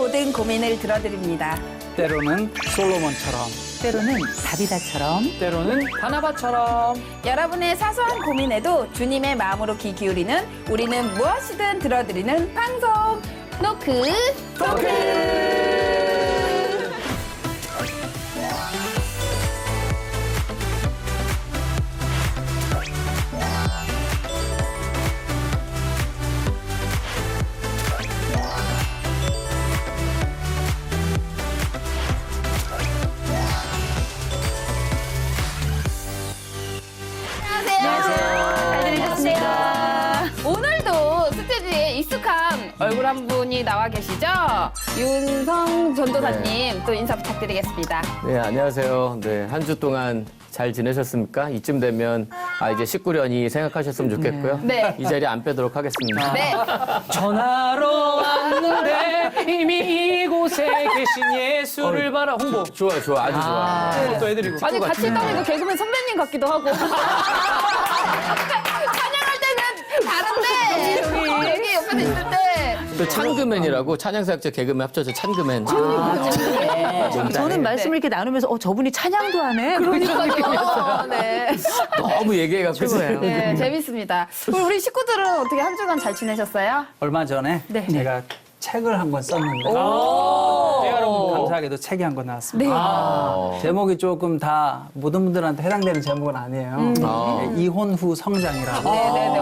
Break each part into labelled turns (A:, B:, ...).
A: 모든 고민을 들어드립니다.
B: 때로는 솔로몬처럼,
C: 때로는 다비다처럼,
B: 때로는 바나바처럼.
A: 여러분의 사소한 고민에도 주님의 마음으로 귀 기울이는 우리는 무엇이든 들어드리는 방송 노크 토크. 잘 들으셨습니다. 오늘도 스테이지에 익숙한 얼굴 한 분이 나와 계시죠? 윤성 전도사님 또 인사 부탁드리겠습니다.
D: 네, 안녕하세요. 네, 한 주 동안 잘 지내셨습니까? 이쯤 되면 이제 식구련이 생각하셨으면 좋겠고요.
A: 네.
D: 이 자리 안 빼도록 하겠습니다.
A: 네.
B: 전화로 왔는데 이미 이곳에 계신 예수를 바라 홍보.
D: 좋아, 아주 좋아.
B: 또 해드리고.
A: 아니 같이 있다가 이거 개그맨 선배님 같기도 하고. 찬양할 때는 다른데 여기 옆에 있는데.
D: 또 찬그맨이라고 찬양사역자 개그맨 합쳐서 찬그맨.
C: 저는 말씀을 이렇게 나누면서 저분이 찬양도 하네.
A: 그러니까요. 네.
D: 너무 얘기해갖고.
A: 네, 재밌습니다. 그럼 우리 식구들은 어떻게 한 주간 잘 지내셨어요?
B: 얼마 전에
A: 네.
B: 제가 책을 한 권 썼는데
A: 오.
B: 여러분 감사하게도 책이 한 권 나왔습니다.
A: 네.
B: 제목이 조금 다 모든 분들한테 해당되는 제목은 아니에요. 네, 이혼 후 성장이라고.
A: 네네네.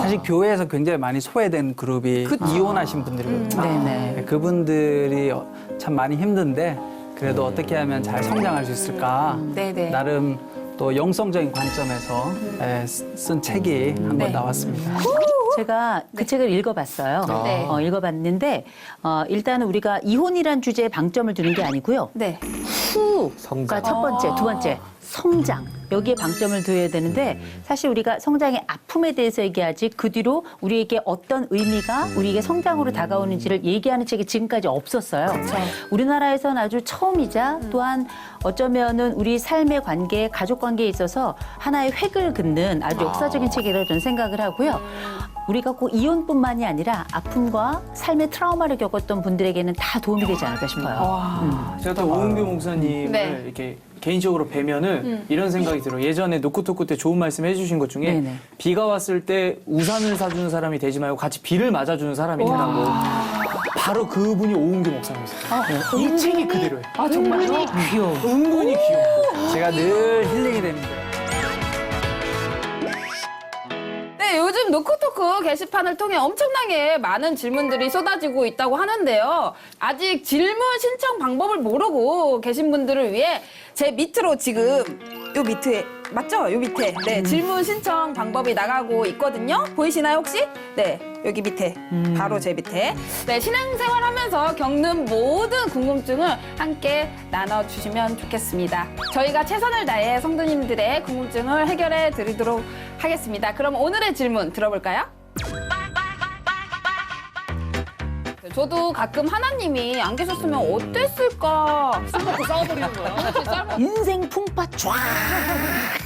B: 사실 교회에서 굉장히 많이 소외된 그룹이 이혼하신 분들이거든요.
C: 네네.
B: 그분들이 참 많이 힘든데 그래도 어떻게 하면 잘 성장할 수 있을까?
A: 네네.
B: 나름 또 영성적인 관점에서 쓴 책이 한 권
A: 네.
B: 나왔습니다.
C: 제가 그 책을 읽어봤어요.
A: 네.
C: 읽어봤는데 일단은 우리가 이혼이란 주제에 방점을 두는 게 아니고요.
A: 네.
C: 후가
D: 성장.
C: 첫 번째, 두 번째 성장. 여기에 방점을 둬야 되는데 사실 우리가 성장의 아픔에 대해서 얘기하지 그 뒤로 우리에게 어떤 의미가 우리에게 성장으로 다가오는지를 얘기하는 책이 지금까지 없었어요. 우리나라에서는 아주 처음이자 또한 어쩌면은 우리 삶의 관계, 가족 관계에 있어서 하나의 획을 긋는 아주 역사적인 책이라고 저는 생각을 하고요. 우리가 꼭 이혼뿐만이 아니라 아픔과 삶의 트라우마를 겪었던 분들에게는 다 도움이 되지 않을까 싶어요.
E: 제가 또 오은규 목사님을
A: 네.
E: 이렇게 개인적으로 뵈면은 이런 생각이 들어요. 예전에 노크토크 때 좋은 말씀 해주신 것 중에
C: 네네.
E: 비가 왔을 때 우산을 사주는 사람이 되지 말고 같이 비를 맞아주는 사람이 되라고. 바로 그분이 오은규 목사님이세요. 이 책이 그대로예요.
A: 아 정말요?
C: 귀여워.
E: 은근히 귀여워.
B: 제가 늘 힐링이 됩니다.
A: 네, 요즘 노크토크 게시판을 통해 엄청나게 많은 질문들이 쏟아지고 있다고 하는데요. 아직 질문 신청 방법을 모르고 계신 분들을 위해 제 밑으로 지금 요 밑에 맞죠? 요 밑에 네 질문 신청 방법이 나가고 있거든요. 보이시나요 혹시? 네 여기 밑에 바로 제 밑에 네 신앙생활하면서 겪는 모든 궁금증을 함께 나눠주시면 좋겠습니다. 저희가 최선을 다해 성도님들의 궁금증을 해결해 드리도록 하겠습니다. 그럼 오늘의 질문 들어볼까요? 저도 가끔 하나님이 안 계셨으면 어땠을까 생각하고 싸워버리는 거예요.
C: 인생 풍파 쫙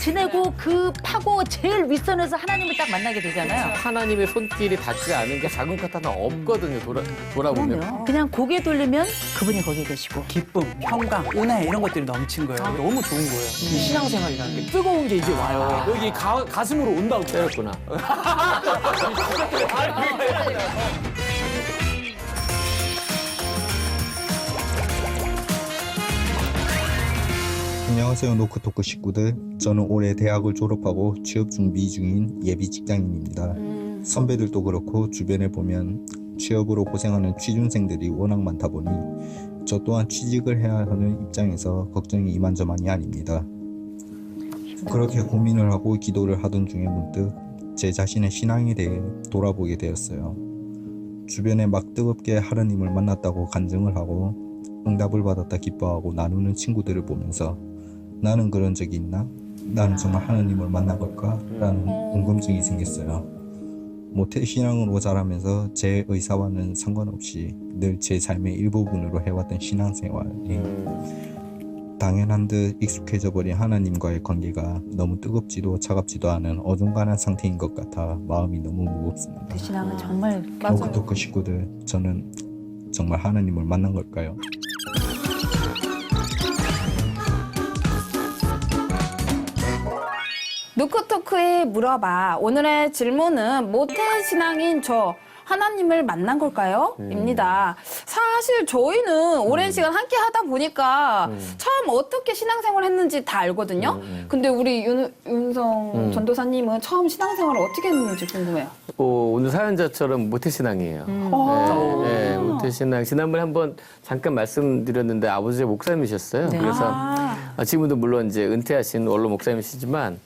C: 지내고 그 파고 제일 윗선에서 하나님을 딱 만나게 되잖아요.
D: 하나님의 손길이 닿지 않은 게 작은 것 하나 없거든요. 돌아보면.
C: 그럼요. 그냥 고개 돌리면 그분이 거기 계시고.
B: 기쁨, 평강, 은혜 이런 것들이 넘친 거예요. 너무 좋은 거예요. 이 신앙생활이라는 게 뜨거운 게 이제 와요. 여기 가슴으로 온다고.
D: 때렸구나.
F: 안녕하세요 노크토크 식구들. 저는 올해 대학을 졸업하고 취업 준비 중인 예비 직장인입니다. 선배들도 그렇고 주변에 보면 취업으로 고생하는 취준생들이 워낙 많다 보니 저 또한 취직을 해야 하는 입장에서 걱정이 이만저만이 아닙니다. 그렇게 고민을 하고 기도를 하던 중에 문득 제 자신의 신앙에 대해 돌아보게 되었어요. 주변에 막 뜨겁게 하나님을 만났다고 간증을 하고 응답을 받았다 기뻐하고 나누는 친구들을 보면서 나는 그런 적이 있나? 나는 정말 하나님을 만난 걸까? 라는 궁금증이 생겼어요. 모태신앙으로 자라면서 제 의사와는 상관없이 늘 제 삶의 일부분으로 해왔던 신앙생활이 당연한 듯 익숙해져 버린 하나님과의 관계가 너무 뜨겁지도 차갑지도 않은 어중간한 상태인 것 같아 마음이 너무 무겁습니다.
C: 그 신앙은 정말
F: 노크토크 식구들, 저는 정말 하나님을 만난 걸까요?
A: 누크토크에 물어봐. 오늘의 질문은 모태신앙인 저 하나님을 만난 걸까요? 입니다. 사실 저희는 오랜 시간 함께 하다 보니까 처음 어떻게 신앙생활 했는지 다 알거든요. 근데 우리 윤성 전도사님은 처음 신앙생활을 어떻게 했는지 궁금해요.
D: 오늘 사연자처럼 모태신앙이에요. 네, 모태신앙. 지난번에 한번 잠깐 말씀드렸는데 아버지가 목사님이셨어요. 그래서 지금도 물론 이제 은퇴하신 원로 목사님이시지만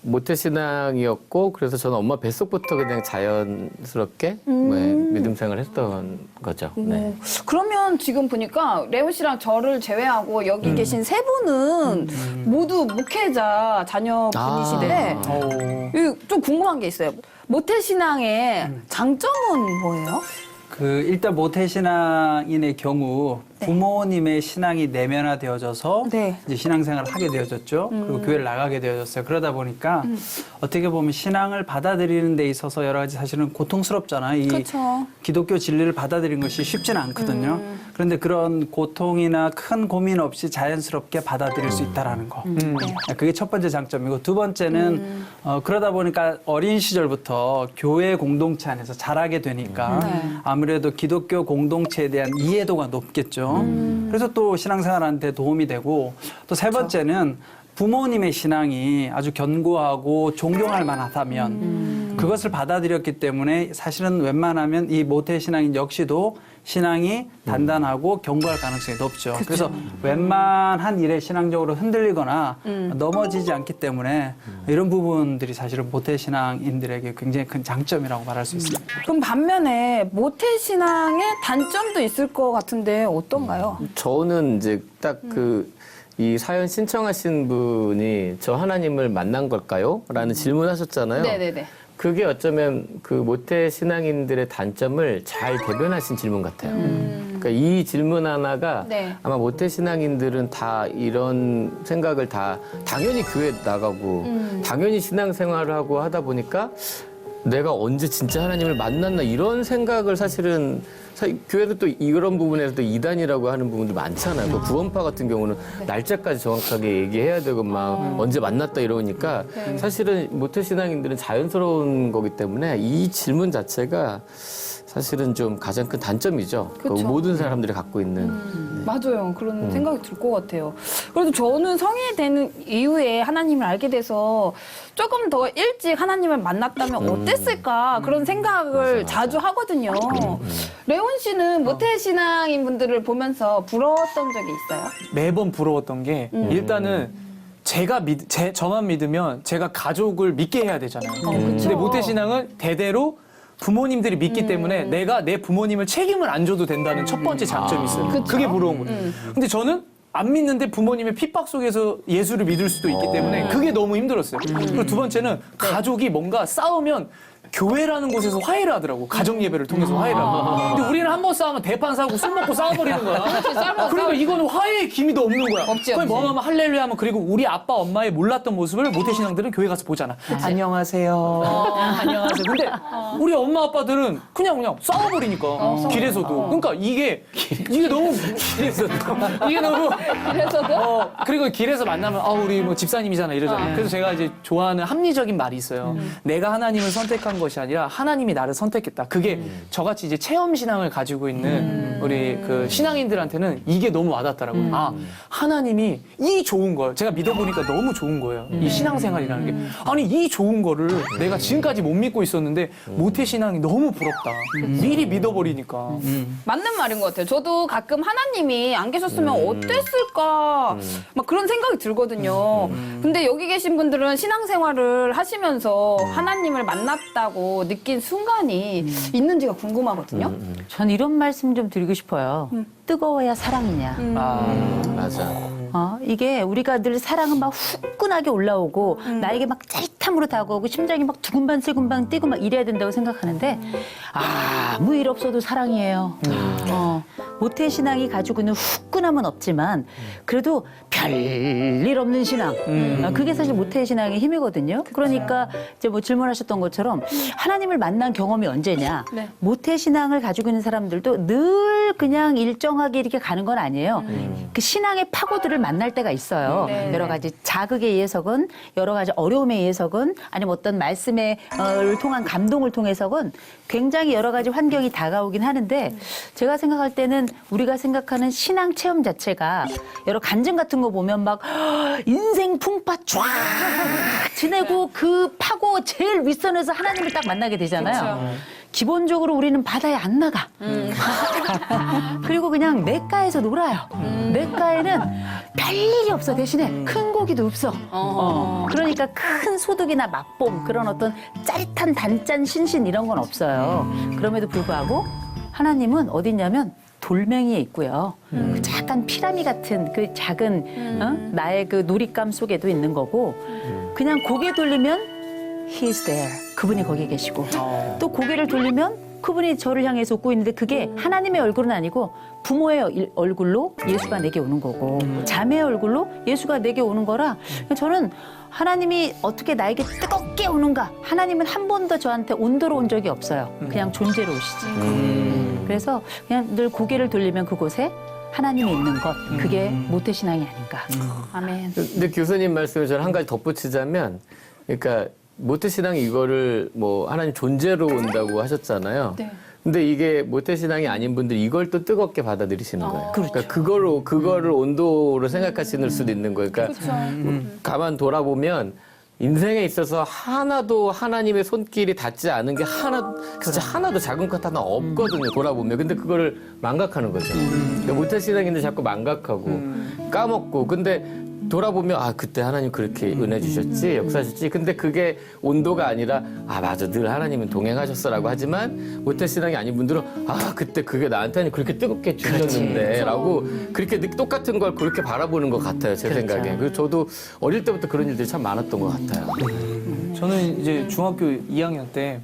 D: 모태신앙이었고 그래서 저는 엄마 뱃속부터 그냥 자연스럽게 믿음 생활을 했던 거죠. 네.
A: 그러면 지금 보니까 레온 씨랑 저를 제외하고 여기 계신 세 분은 모두 목회자 자녀분이시대. 좀 궁금한 게 있어요. 모태신앙의 장점은 뭐예요?
B: 일단 모태신앙인의 경우 부모님의 신앙이 내면화되어져서
A: 네.
B: 이제 신앙생활을 하게 되어졌죠. 그리고 교회를 나가게 되어졌어요. 그러다 보니까 어떻게 보면 신앙을 받아들이는 데 있어서 여러 가지 사실은 고통스럽잖아요. 이
A: 그렇죠.
B: 기독교 진리를 받아들이는 것이 쉽지는 않거든요. 그런데 그런 고통이나 큰 고민 없이 자연스럽게 받아들일 수 있다라는 거. 그게 첫 번째 장점이고 두 번째는 그러다 보니까 어린 시절부터 교회 공동체 안에서 자라게 되니까 아무래도 기독교 공동체에 대한 이해도가 높겠죠. 그래서 또 신앙생활한테 도움이 되고 또 세 번째는 부모님의 신앙이 아주 견고하고 존경할 만하다면 그것을 받아들였기 때문에 사실은 웬만하면 이 모태신앙인 역시도 신앙이 단단하고 견고할 가능성이 높죠. 그래서 웬만한 일에 신앙적으로 흔들리거나 넘어지지 않기 때문에 이런 부분들이 사실은 모태신앙인들에게 굉장히 큰 장점이라고 말할 수 있습니다.
A: 그럼 반면에 모태신앙의 단점도 있을 것 같은데 어떤가요?
D: 저는 이제 딱 이 사연 신청하신 분이 저 하나님을 만난 걸까요? 라는 질문하셨잖아요.
A: 네네네.
D: 그게 어쩌면 그 모태 신앙인들의 단점을 잘 대변하신 질문 같아요. 그러니까 이 질문 하나가
A: 네.
D: 아마 모태 신앙인들은 다 이런 생각을 다 당연히 교회 나가고 당연히 신앙생활을 하고 하다 보니까 내가 언제 진짜 하나님을 만났나 이런 생각을 사실은 교회도 또 이런 부분에서도 이단이라고 하는 부분도 많잖아요. 그 구원파 같은 경우는 날짜까지 정확하게 얘기해야 되고 막 언제 만났다 이러니까 사실은 모태신앙인들은 자연스러운 거기 때문에 이 질문 자체가 사실은 좀 가장 큰 단점이죠. 그
A: 그쵸.
D: 모든 사람들이 갖고 있는.
A: 맞아요. 그런 생각이 들 것 같아요. 그래도 저는 성인이 되는 이후에 하나님을 알게 돼서 조금 더 일찍 하나님을 만났다면 어땠을까 그런 생각을 자주 하거든요. 레온 씨는 모태신앙인 분들을 보면서 부러웠던 적이 있어요?
E: 매번 부러웠던 게 일단은 저만 믿으면 제가 가족을 믿게 해야 되잖아요. 근데 모태신앙은 대대로 부모님들이 믿기 때문에 내가 내 부모님을 책임을 안 져도 된다는 첫 번째 장점이 있어요. 그게 부러운 거예요. 근데 저는 안 믿는데 부모님의 핍박 속에서 예수를 믿을 수도 있기 때문에 그게 너무 힘들었어요. 그리고 두 번째는 가족이 뭔가 싸우면 교회라는 곳에서 화해를 하더라고. 가정 예배를 통해서 화해를 하고. 근데 우리는 한 번 싸우면 대판 싸우고 술 먹고 싸워버리는 거야. 그러니까 이거는 화해의 기미도 없는 거야.
A: 없지,
E: 거의
A: 없지.
E: 뭐 하면 할렐루야 하면 그리고 우리 아빠 엄마의 몰랐던 모습을 모태신앙들은 교회 가서 보잖아. 안녕하세요. 안녕하세요. 근데 우리 엄마 아빠들은 그냥 싸워버리니까 길에서도. 그러니까 이게 너무 이게 너무
A: 그래서도?
E: 그리고 길에서 만나면 우리 뭐 집사님이잖아 이러잖아요. 그래서 제가 이제 좋아하는 합리적인 말이 있어요. 내가 하나님을 선택한 것이 아니라 하나님이 나를 선택했다. 그게 저같이 이제 체험 신앙을 가지고 있는 우리 그 신앙인들한테는 이게 너무 와닿더라고요. 하나님이 이 좋은 걸 제가 믿어보니까 너무 좋은 거예요. 이 신앙생활이라는 게. 아니 이 좋은 거를 내가 지금까지 못 믿고 있었는데 모태신앙이 너무 부럽다. 미리 믿어버리니까.
A: 맞는 말인 것 같아요. 저도 가끔 하나님이 안 계셨으면 어땠을까 막 그런 생각이 들거든요. 근데 여기 계신 분들은 신앙생활을 하시면서 하나님을 만났다고 느낀 순간이 있는지가 궁금하거든요.
C: 전 이런 말씀 좀 드리고 싶어요. 뜨거워야 사랑이냐.
D: 맞아.
C: 이게 우리가 늘 사랑은 막 후끈하게 올라오고 나에게 막 짜릿함으로 다가오고 심장이 막 두근반 세근반 뛰고 막 이래야 된다고 생각하는데 아무 일 없어도 사랑이에요. 모태신앙이 가지고 있는 후끈함은 없지만 그래도 별일 없는 신앙. 그게 사실 모태신앙의 힘이거든요. 그러니까 이제 뭐 질문하셨던 것처럼 하나님을 만난 경험이 언제냐.
A: 네.
C: 모태신앙을 가지고 있는 사람들도 늘 그냥 일정하게 이렇게 가는 건 아니에요. 그 신앙의 파고들을 만날 때가 있어요.
A: 네.
C: 여러 가지 자극에 의해서건 여러 가지 어려움에 의해서건 아니면 어떤 말씀을 통한 감동을 통해서건 굉장히 여러 가지 환경이 다가오긴 하는데 제가 생각할 때는 우리가 생각하는 신앙 체험 자체가 여러 간증 같은 거 보면 막 인생 풍파 쫙 지내고 그 파고 제일 윗선에서 하나님을 딱 만나게 되잖아요. 기본적으로 우리는 바다에 안 나가. 그리고 그냥 냇가에서 놀아요. 냇가에는 별일이 없어. 대신에 큰 고기도 없어. 그러니까 큰 소득이나 맛봄 그런 어떤 짜릿한 단짠 신신 이런 건 없어요. 그럼에도 불구하고 하나님은 어딨냐면 돌멩이에 있고요. 그 작은 피라미 같은 그 작은 나의 그 놀잇감 속에도 있는 거고 그냥 고개 돌리면 He's there. 그분이 거기 계시고 또 고개를 돌리면 그분이 저를 향해서 웃고 있는데 그게 하나님의 얼굴은 아니고 부모의 얼굴로 예수가 내게 오는 거고 자매의 얼굴로 예수가 내게 오는 거라 저는 하나님이 어떻게 나에게 뜨겁게 오는가 하나님은 한 번도 저한테 온도로 온 적이 없어요. 그냥 존재로 오시지. 그래서 그냥 늘 고개를 돌리면 그곳에 하나님이 있는 것 그게 모태신앙이 아닌가.
A: 아멘.
D: 근데 교수님 말씀에 저는 한 가지 덧붙이자면, 그러니까 모태신앙이 이거를 뭐 하나님 존재로 온다고 하셨잖아요.
A: 네.
D: 근데 이게 모태신앙이 아닌 분들이 이걸 또 뜨겁게 받아들이시는 거예요.
C: 그렇죠.
D: 그러니까 그거를 온도로 생각하시는 수도 있는 거예요. 그러니까 가만 돌아보면 인생에 있어서 하나도 하나님의 손길이 닿지 않은 게 진짜 하나도 작은 것 하나 없거든요. 돌아보면. 근데 그거를 망각하는 거죠. 그러니까 모태신앙인데 자꾸 망각하고 까먹고. 근데 돌아보면 그때 하나님 그렇게 은혜 주셨지, 역사하셨지. 근데 그게 온도가 아니라 맞아, 늘 하나님은 동행하셨어라고 하지만 모태신앙이 아닌 분들은 그때 그게 나한테는 그렇게 뜨겁게 주셨는데라고 그렇게 똑같은 걸 그렇게 바라보는 것 같아요, 제 생각에. 그리고 저도 어릴 때부터 그런 일들이 참 많았던 것 같아요.
E: 저는 이제 중학교 2학년 때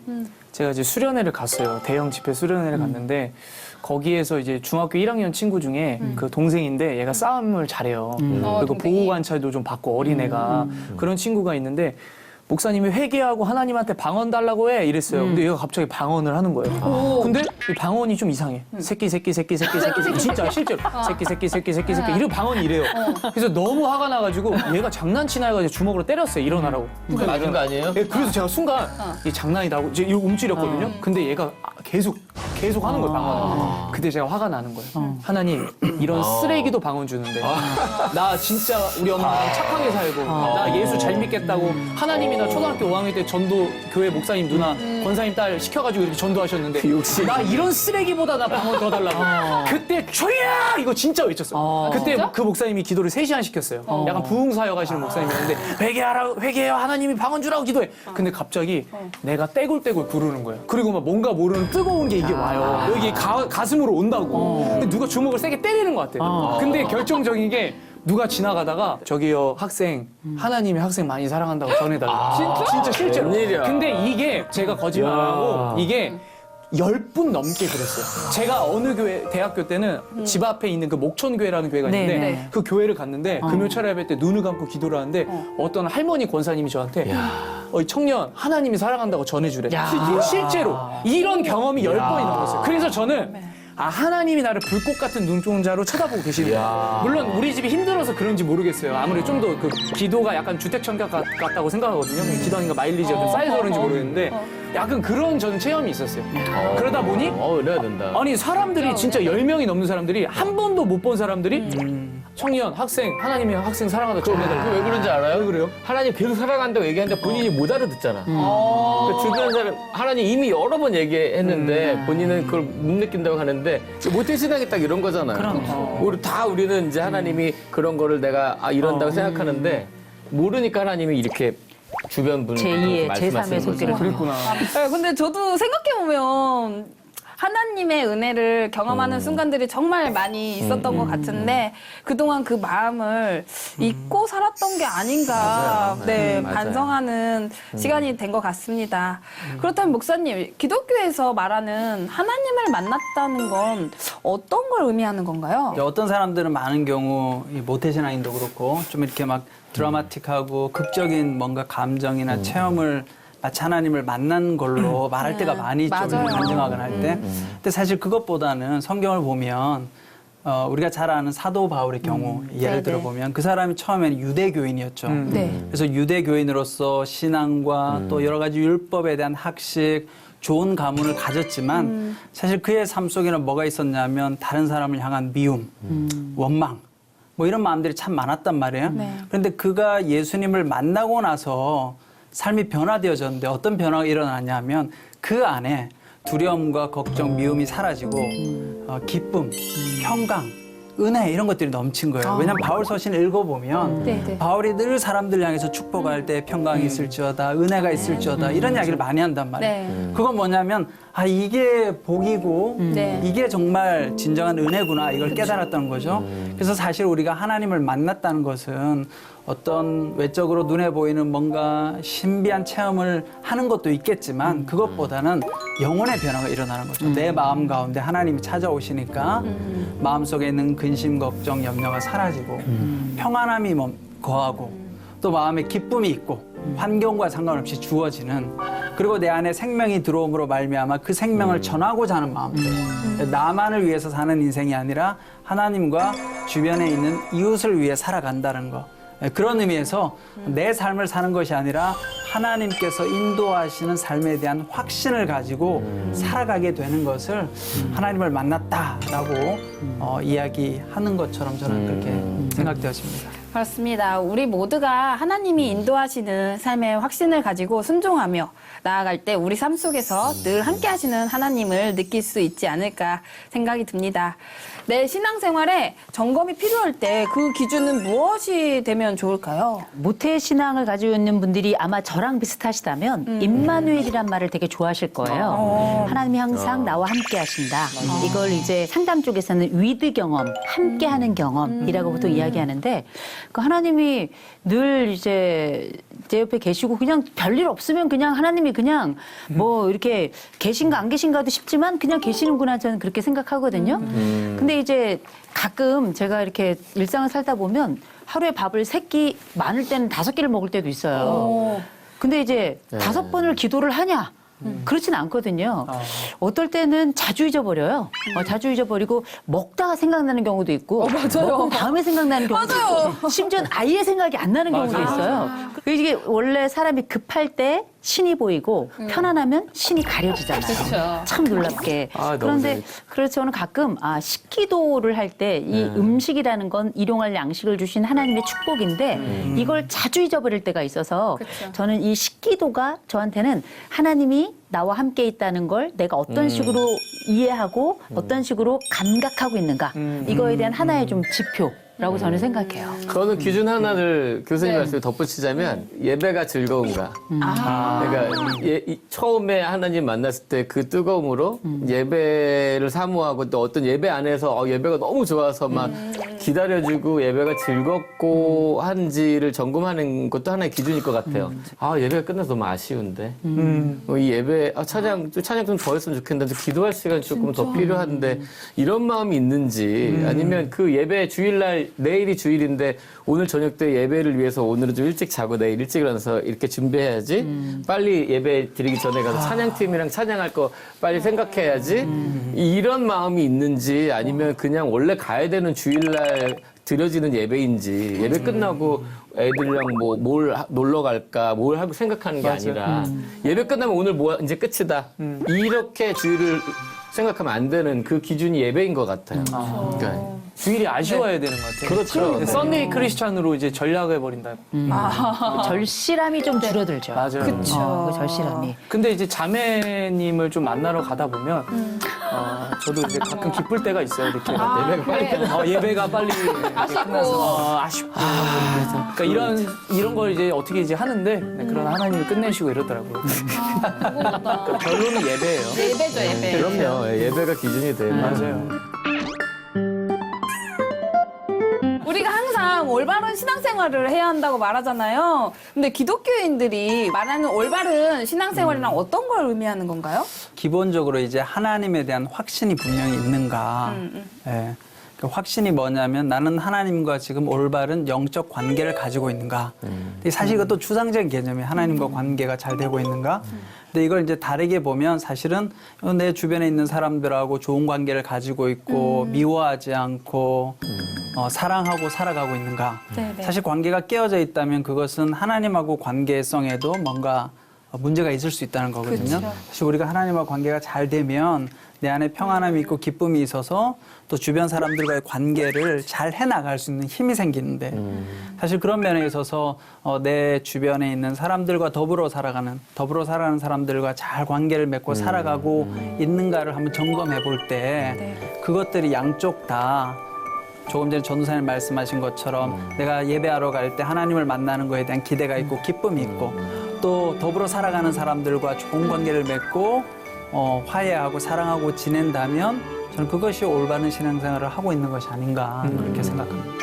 E: 제가 이제 수련회를 갔어요. 대형 집회 수련회를 갔는데 거기에서 이제 중학교 1학년 친구 중에 그 동생인데 얘가 싸움을 잘해요. 그리고
A: 동생이.
E: 보호 관찰도 좀 받고 어린애가 그런 친구가 있는데 목사님이 회개하고 하나님한테 방언 달라고 해 이랬어요. 근데 얘가 갑자기 방언을 하는 거예요. 근데 이 방언이 좀 이상해. 새끼 진짜 실제로 새끼 이런 방언이 이래요. 그래서 너무 화가 나가지고 얘가 장난치나 해가지고 주먹으로 때렸어요. 일어나라고.
D: 그게 맞은 거 아니에요?
E: 예, 그래서 제가 순간 이게 장난이다 하고 이제 이거 움찔렸거든요. 근데 얘가 계속 하는 거예요, 방언을. 그때 제가 화가 나는 거예요. 하나님, 이런 쓰레기도 방언 주는데 나 진짜 우리 엄마랑 착하게 살고 나 예수 잘 믿겠다고 하나님이 나 초등학교 5학년 때 전도 교회 목사님 누나 권사님 딸 시켜가지고 이렇게 전도하셨는데 나 이런 쓰레기보다 나 방언 더 달라고. 그때 조야 이거 진짜 외쳤어요. 그때 그 목사님이 기도를 3시간 시켰어요. 약간 부흥사역 하시는 목사님이었는데 회개해요 하나님이 방언 주라고 기도해. 근데 갑자기 내가 떼굴떼굴 구르는 거예요. 그리고 막 뭔가 모르는 뜨거운 게 이게 와요. 여기 가슴으로 온다고. 근데 누가 주먹을 세게 때리는 것 같아요. 근데 결정적인 게 누가 지나가다가 저기요 학생 하나님이 학생 많이 사랑한다고 전해달라. 진짜 실제로.
D: 웬일이야.
E: 근데 이게 제가 거짓말하고 이게 10분 넘게 그랬어요. 제가 어느 교회, 대학교 때는 집 앞에 있는 그 목천교회라는 교회가 있는데
C: 네.
E: 그 교회를 갔는데 금요철 예배 때 눈을 감고 기도를 하는데 어떤 할머니 권사님이 저한테 이 청년 하나님이 사랑한다고 전해주래. 실제로 이런 경험이 10번이 넘었어요. 그래서 저는 하나님이 나를 불꽃 같은 눈동자로 쳐다보고 계시는구나. 물론 우리 집이 힘들어서 그런지 모르겠어요. 아무래도 좀 더 그 기도가 약간 주택청약 같다고 생각하거든요. 기도하니까 마일리지가 좀 쌓여서 그런지 모르겠는데 약간 그런 저는 체험이 있었어요. 그러다 보니
D: 이래야 된다.
E: 아니 사람들이 진짜 10명이 넘는 사람들이 한 번도 못 본 사람들이 청년, 학생, 하나님이 학생 사랑한다 전해달라.
D: 왜 그런지 알아요?
E: 왜 그래요?
D: 하나님 계속 사랑한다고 얘기하는데 본인이 못 알아듣잖아. 그러니까 주변 사람, 하나님 이미 여러 번 얘기했는데 본인은 그걸 못 느낀다고 하는데 모태신앙이 딱 이런 거잖아요. 우리는 이제 하나님이 그런 거를 내가 이런다고 생각하는데 모르니까 하나님이 이렇게 주변 분들
C: 제2의,
D: 말씀하시는
C: 제3의 손길을
D: 거죠.
E: 그랬구나.
A: 근데 저도 생각해보면 하나님의 은혜를 경험하는 순간들이 정말 많이 있었던 것 같은데 그동안 그 마음을 잊고 살았던 게 아닌가
D: 맞아요.
A: 네,
D: 맞아요.
A: 반성하는 시간이 된 것 같습니다. 그렇다면 목사님, 기독교에서 말하는 하나님을 만났다는 건 어떤 걸 의미하는 건가요?
B: 이제 어떤 사람들은 많은 경우 이 모태신앙인도 그렇고 좀 이렇게 막 드라마틱하고 극적인 뭔가 감정이나 체험을 마치 하나님을 만난 걸로 말할 때가 많이 있죠.
A: 맞아요.
B: 간증하거나 할 때. 근데 사실 그것보다는 성경을 보면 우리가 잘 아는 사도 바울의 경우 예를
A: 네네.
B: 들어 보면 그 사람이 처음에는 유대교인이었죠.
A: 네.
B: 그래서 유대교인으로서 신앙과 또 여러 가지 율법에 대한 학식, 좋은 가문을 가졌지만 사실 그의 삶 속에는 뭐가 있었냐면 다른 사람을 향한 미움, 원망, 뭐 이런 마음들이 참 많았단 말이에요.
A: 네.
B: 그런데 그가 예수님을 만나고 나서 삶이 변화되어졌는데 어떤 변화가 일어나냐면 그 안에 두려움과 걱정, 미움이 사라지고 기쁨, 평강, 은혜 이런 것들이 넘친 거예요. 왜냐하면 바울 서신을 읽어보면
A: 네.
B: 바울이 늘 사람들 향해서 축복할 때 평강이 있을지어다, 은혜가 있을지어다 이런 이야기를 많이 한단 말이에요.
A: 네.
B: 그건 뭐냐면 이게 복이고
A: 네.
B: 이게 정말 진정한 은혜구나 이걸 깨달았던 거죠. 그래서 사실 우리가 하나님을 만났다는 것은 어떤 외적으로 눈에 보이는 뭔가 신비한 체험을 하는 것도 있겠지만 그것보다는 영혼의 변화가 일어나는 거죠. 내 마음 가운데 하나님이 찾아오시니까 마음속에 있는 근심, 걱정, 염려가 사라지고 평안함이 거하고 또 마음에 기쁨이 있고 환경과 상관없이 주어지는 그리고 내 안에 생명이 들어옴으로 말미암아 그 생명을 전하고자 하는 마음들 나만을 위해서 사는 인생이 아니라 하나님과 주변에 있는 이웃을 위해 살아간다는 거 그런 의미에서 내 삶을 사는 것이 아니라 하나님께서 인도하시는 삶에 대한 확신을 가지고 살아가게 되는 것을 하나님을 만났다라고 이야기하는 것처럼 저는 그렇게 생각되었습니다.
A: 그렇습니다. 우리 모두가 하나님이 인도하시는 삶의 확신을 가지고 순종하며 나아갈 때 우리 삶 속에서 늘 함께 하시는 하나님을 느낄 수 있지 않을까 생각이 듭니다. 내 신앙생활에 점검이 필요할 때 그 기준은 무엇이 되면 좋을까요?
C: 모태 신앙을 가지고 있는 분들이 아마 저랑 비슷하시다면 임마누엘이란 말을 되게 좋아하실 거예요. 하나님이 항상 나와 함께 하신다. 이걸 이제 상담 쪽에서는 위드 경험, 함께하는 경험이라고 보통 이야기하는데 그 하나님이 늘 이제 제 옆에 계시고 그냥 별일 없으면 그냥 하나님이 그냥 뭐 이렇게 계신가 안 계신가도 싶지만 그냥 계시는구나 저는 그렇게 생각하거든요. 근데 이제 가끔 제가 이렇게 일상을 살다 보면 하루에 밥을 3끼 많을 때는 5끼를 먹을 때도 있어요. 근데 이제 5번을 기도를 하냐? 그렇진 않거든요. 어떨 때는 자주 잊어버려요. 자주 잊어버리고 먹다가 생각나는 경우도 있고 먹은 다음에 생각나는 경우도 있고 심지어는 아예 생각이 안 나는 경우도 있어요. 이게 원래 사람이 급할 때 신이 보이고 편안하면 신이 가려지잖아요. 참 놀랍게.
D: 너무
C: 그런데
D: 재밌다.
C: 그래서 저는 가끔 식기도를 할 때 이 음식이라는 건 일용할 양식을 주신 하나님의 축복인데 이걸 자주 잊어버릴 때가 있어서 저는 이 식기도가 저한테는 하나님이 나와 함께 있다는 걸 내가 어떤 식으로 이해하고 어떤 식으로 감각하고 있는가 이거에 대한 하나의 좀 지표라고 저는 생각해요.
D: 저는 기준 하나를 교수님 말씀에 덧붙이자면 예배가 즐거운가. 그러니까 처음에 하나님 만났을 때 그 뜨거움으로 예배를 사모하고 또 어떤 예배 안에서 예배가 너무 좋아서 막 기다려주고 예배가 즐겁고 한지를 점검하는 것도 하나의 기준일 것 같아요. 예배가 끝나서 너무 아쉬운데. 이 예배 찬양 좀 더 했으면 좋겠는데 기도할 시간이 조금 더 필요한데 이런 마음이 있는지 아니면 그 예배 주일날 내일이 주일인데 오늘 저녁 때 예배를 위해서 오늘은 좀 일찍 자고 내일 일찍 일어나서 이렇게 준비해야지. 빨리 예배 드리기 전에 가서 찬양팀이랑 찬양할 거 빨리 생각해야지. 이런 마음이 있는지 아니면 그냥 원래 가야 되는 주일날 드려지는 예배인지 예배 끝나고 애들이랑 뭘 놀러 갈까 뭘 하고 생각하는 게 아니라 예배 끝나면 오늘 이제 끝이다. 이렇게 주일을 생각하면 안 되는 그 기준이 예배인 것 같아요. 그러니까
E: 주일이 아쉬워야 되는 것 같아요.
D: 그렇죠. 네.
E: 썬데이 크리스찬으로 이제 전락해 버린다.
C: 절실함이 좀 줄어들죠.
E: 맞아요.
C: 그 절실함이.
E: 근데 이제 자매님을 좀 만나러 가다 보면 저도 이제 가끔 기쁠 때가 있어요. 이렇게
D: 예배가 빨리
A: 그래.
E: 예배가 빨리
A: 아쉽고.
E: 끝나서 아쉽고. 그러니까 이런 걸 이제 어떻게 이제 하는데 네, 그런 하나님이 끝내시고 이러더라고요.
A: 궁금하다.
E: 결론은 예배예요.
A: 예배죠, 예배.
D: 그럼요. 예배가 기준이 돼.
E: 맞아요.
A: 우리가 항상 올바른 신앙생활을 해야 한다고 말하잖아요. 근데 기독교인들이 말하는 올바른 신앙생활이란 어떤 걸 의미하는 건가요?
B: 기본적으로 이제 하나님에 대한 확신이 분명히 있는가. 예. 그 확신이 뭐냐면 나는 하나님과 지금 올바른 영적 관계를 가지고 있는가. 근데 사실 이것도 추상적인 개념이에요. 하나님과 관계가 잘 되고 있는가. 근데 이걸 이제 다르게 보면 사실은 내 주변에 있는 사람들하고 좋은 관계를 가지고 있고 미워하지 않고 사랑하고 살아가고 있는가.
A: 네네.
B: 사실 관계가 깨어져 있다면 그것은 하나님하고 관계성에도 뭔가 문제가 있을 수 있다는 거거든요.
A: 그렇죠.
B: 사실 우리가 하나님과 관계가 잘 되면 내 안에 평안함이 있고 기쁨이 있어서 또 주변 사람들과의 관계를 잘 해나갈 수 있는 힘이 생기는데 사실 그런 면에 있어서 내 주변에 있는 사람들과 더불어 살아가는 사람들과 잘 관계를 맺고 살아가고 있는가를 한번 점검해 볼 때 그것들이 양쪽 다 조금 전에 전도사님 말씀하신 것처럼 내가 예배하러 갈 때 하나님을 만나는 거에 대한 기대가 있고 기쁨이 있고 또 더불어 살아가는 사람들과 좋은 관계를 맺고 화해하고 사랑하고 지낸다면 저는 그것이 올바른 신앙생활을 하고 있는 것이 아닌가 그렇게 생각합니다.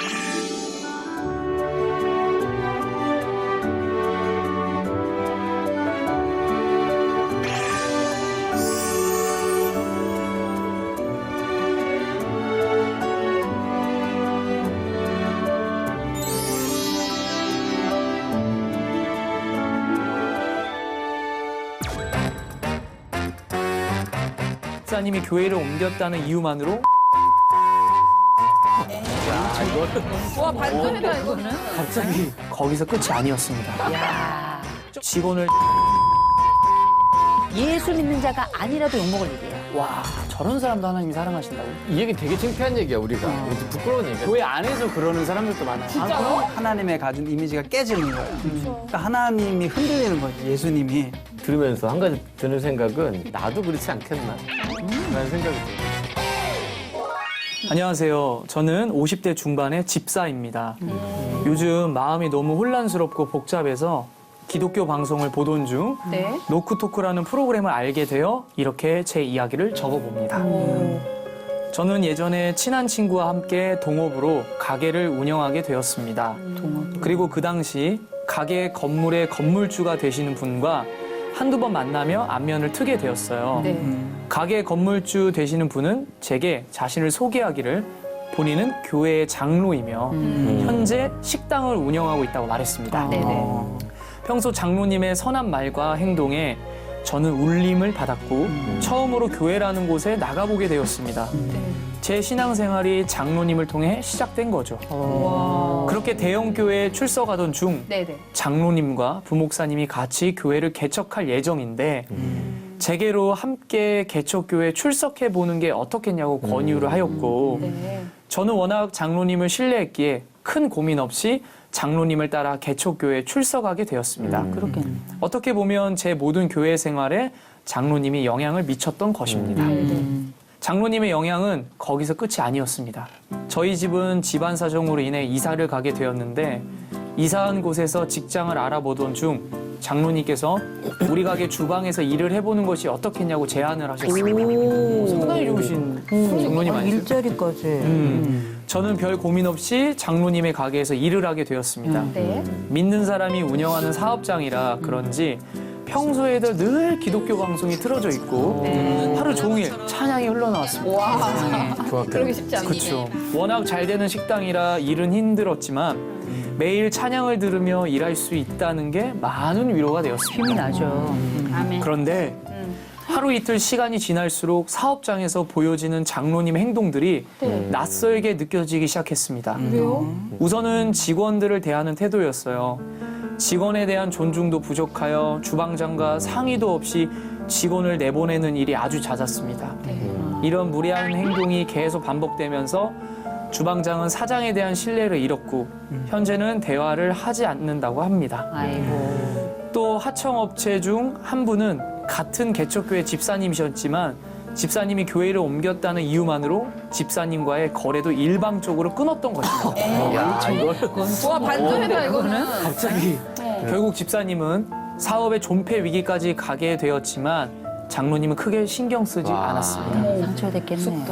E: 목사님이 교회를 옮겼다는 이유만으로
A: 와, 반전이다, 이거는.
E: 갑자기 거기서 끝이 아니었습니다.
C: 야,
E: 직원을
C: 예수 믿는 자가 아니라도 욕먹을 일이에요.
E: 와 저런 사람도 하나님이 사랑하신다고?
D: 이 얘기 되게 창피한 얘기야, 우리가. 이것도 부끄러운 얘기야.
E: 교회 안에서 그러는 사람들도 많아요.
B: 하나님의 가진 이미지가 깨지는 거예요. 그러니까 하나님이 흔들리는 거지, 예수님이.
D: 들으면서 한 가지 드는 생각은 나도 그렇지 않겠나? 라는 생각이 들어요.
E: 안녕하세요. 저는 50대 중반의 집사입니다. 요즘 마음이 너무 혼란스럽고 복잡해서 기독교 방송을 보던 중
A: 네.
E: 노크토크라는 프로그램을 알게 되어 이렇게 제 이야기를 적어봅니다. 저는 예전에 친한 친구와 함께 동업으로 가게를 운영하게 되었습니다. 그리고 그 당시 가게 건물의 건물주가 되시는 분과 한두 번 만나며 안면을 트게 되었어요.
A: 네.
E: 가게 건물주 되시는 분은 제게 자신을 소개하기를 본인은 교회의 장로이며 현재 식당을 운영하고 있다고 말했습니다.
A: 네네.
E: 평소 장로님의 선한 말과 행동에 저는 울림을 받았고 처음으로 교회라는 곳에 나가보게 되었습니다. 제 신앙생활이 장로님을 통해 시작된 거죠. 그렇게 대형 교회에 출석하던 중
A: 네네.
E: 장로님과 부목사님이 같이 교회를 개척할 예정인데 제게로 함께 개척교회에 출석해 보는 게 어떻겠냐고 권유를 하였고
A: 네.
E: 저는 워낙 장로님을 신뢰했기에 큰 고민 없이 장로님을 따라 개척교회에 출석하게 되었습니다.
C: 그렇겠네.
E: 어떻게 보면 제 모든 교회 생활에 장로님이 영향을 미쳤던 것입니다. 장로님의 영향은 거기서 끝이 아니었습니다. 저희 집은 집안 사정으로 인해 이사를 가게 되었는데 이사한 곳에서 직장을 알아보던 중 장로님께서 우리 가게 주방에서 일을 해보는 것이 어떻겠냐고 제안을 하셨습니다. 상당히 좋으신 장로님 아니세요?
C: 일자리까지.
E: 저는 별 고민 없이 장로님의 가게에서 일을 하게 되었습니다.
A: 네.
E: 믿는 사람이 운영하는 사업장이라 그런지 평소에도 늘 기독교 방송이 틀어져 있고 하루 종일 찬양이 흘러나왔습니다.
A: 와. 그러기 쉽지 않네.
E: 그렇죠. 워낙 잘 되는 식당이라 일은 힘들었지만 매일 찬양을 들으며 일할 수 있다는 게 많은 위로가 되었습니다.
C: 힘이 나죠.
A: 아멘.
E: 그런데 하루 이틀 시간이 지날수록 사업장에서 보여지는 장로님의 행동들이 낯설게 느껴지기 시작했습니다.
A: 왜요?
E: 우선은 직원들을 대하는 태도였어요. 직원에 대한 존중도 부족하여 주방장과 상의도 없이 직원을 내보내는 일이 아주 잦았습니다. 이런 무례한 행동이 계속 반복되면서 주방장은 사장에 대한 신뢰를 잃었고 현재는 대화를 하지 않는다고 합니다.
C: 아이고.
E: 또 하청업체 중 한 분은 같은 개척교회 집사님이셨지만 집사님이 교회를 옮겼다는 이유만으로 집사님과의 거래도 일방적으로 끊었던 것입니다.
D: 야, 이걸
A: 와, 반전이다, 이거는.
E: 갑자기 결국 집사님은 사업의 존폐 위기까지 가게 되었지만 장로님은 크게 신경 쓰지 않았습니다.
C: 상처됐겠네.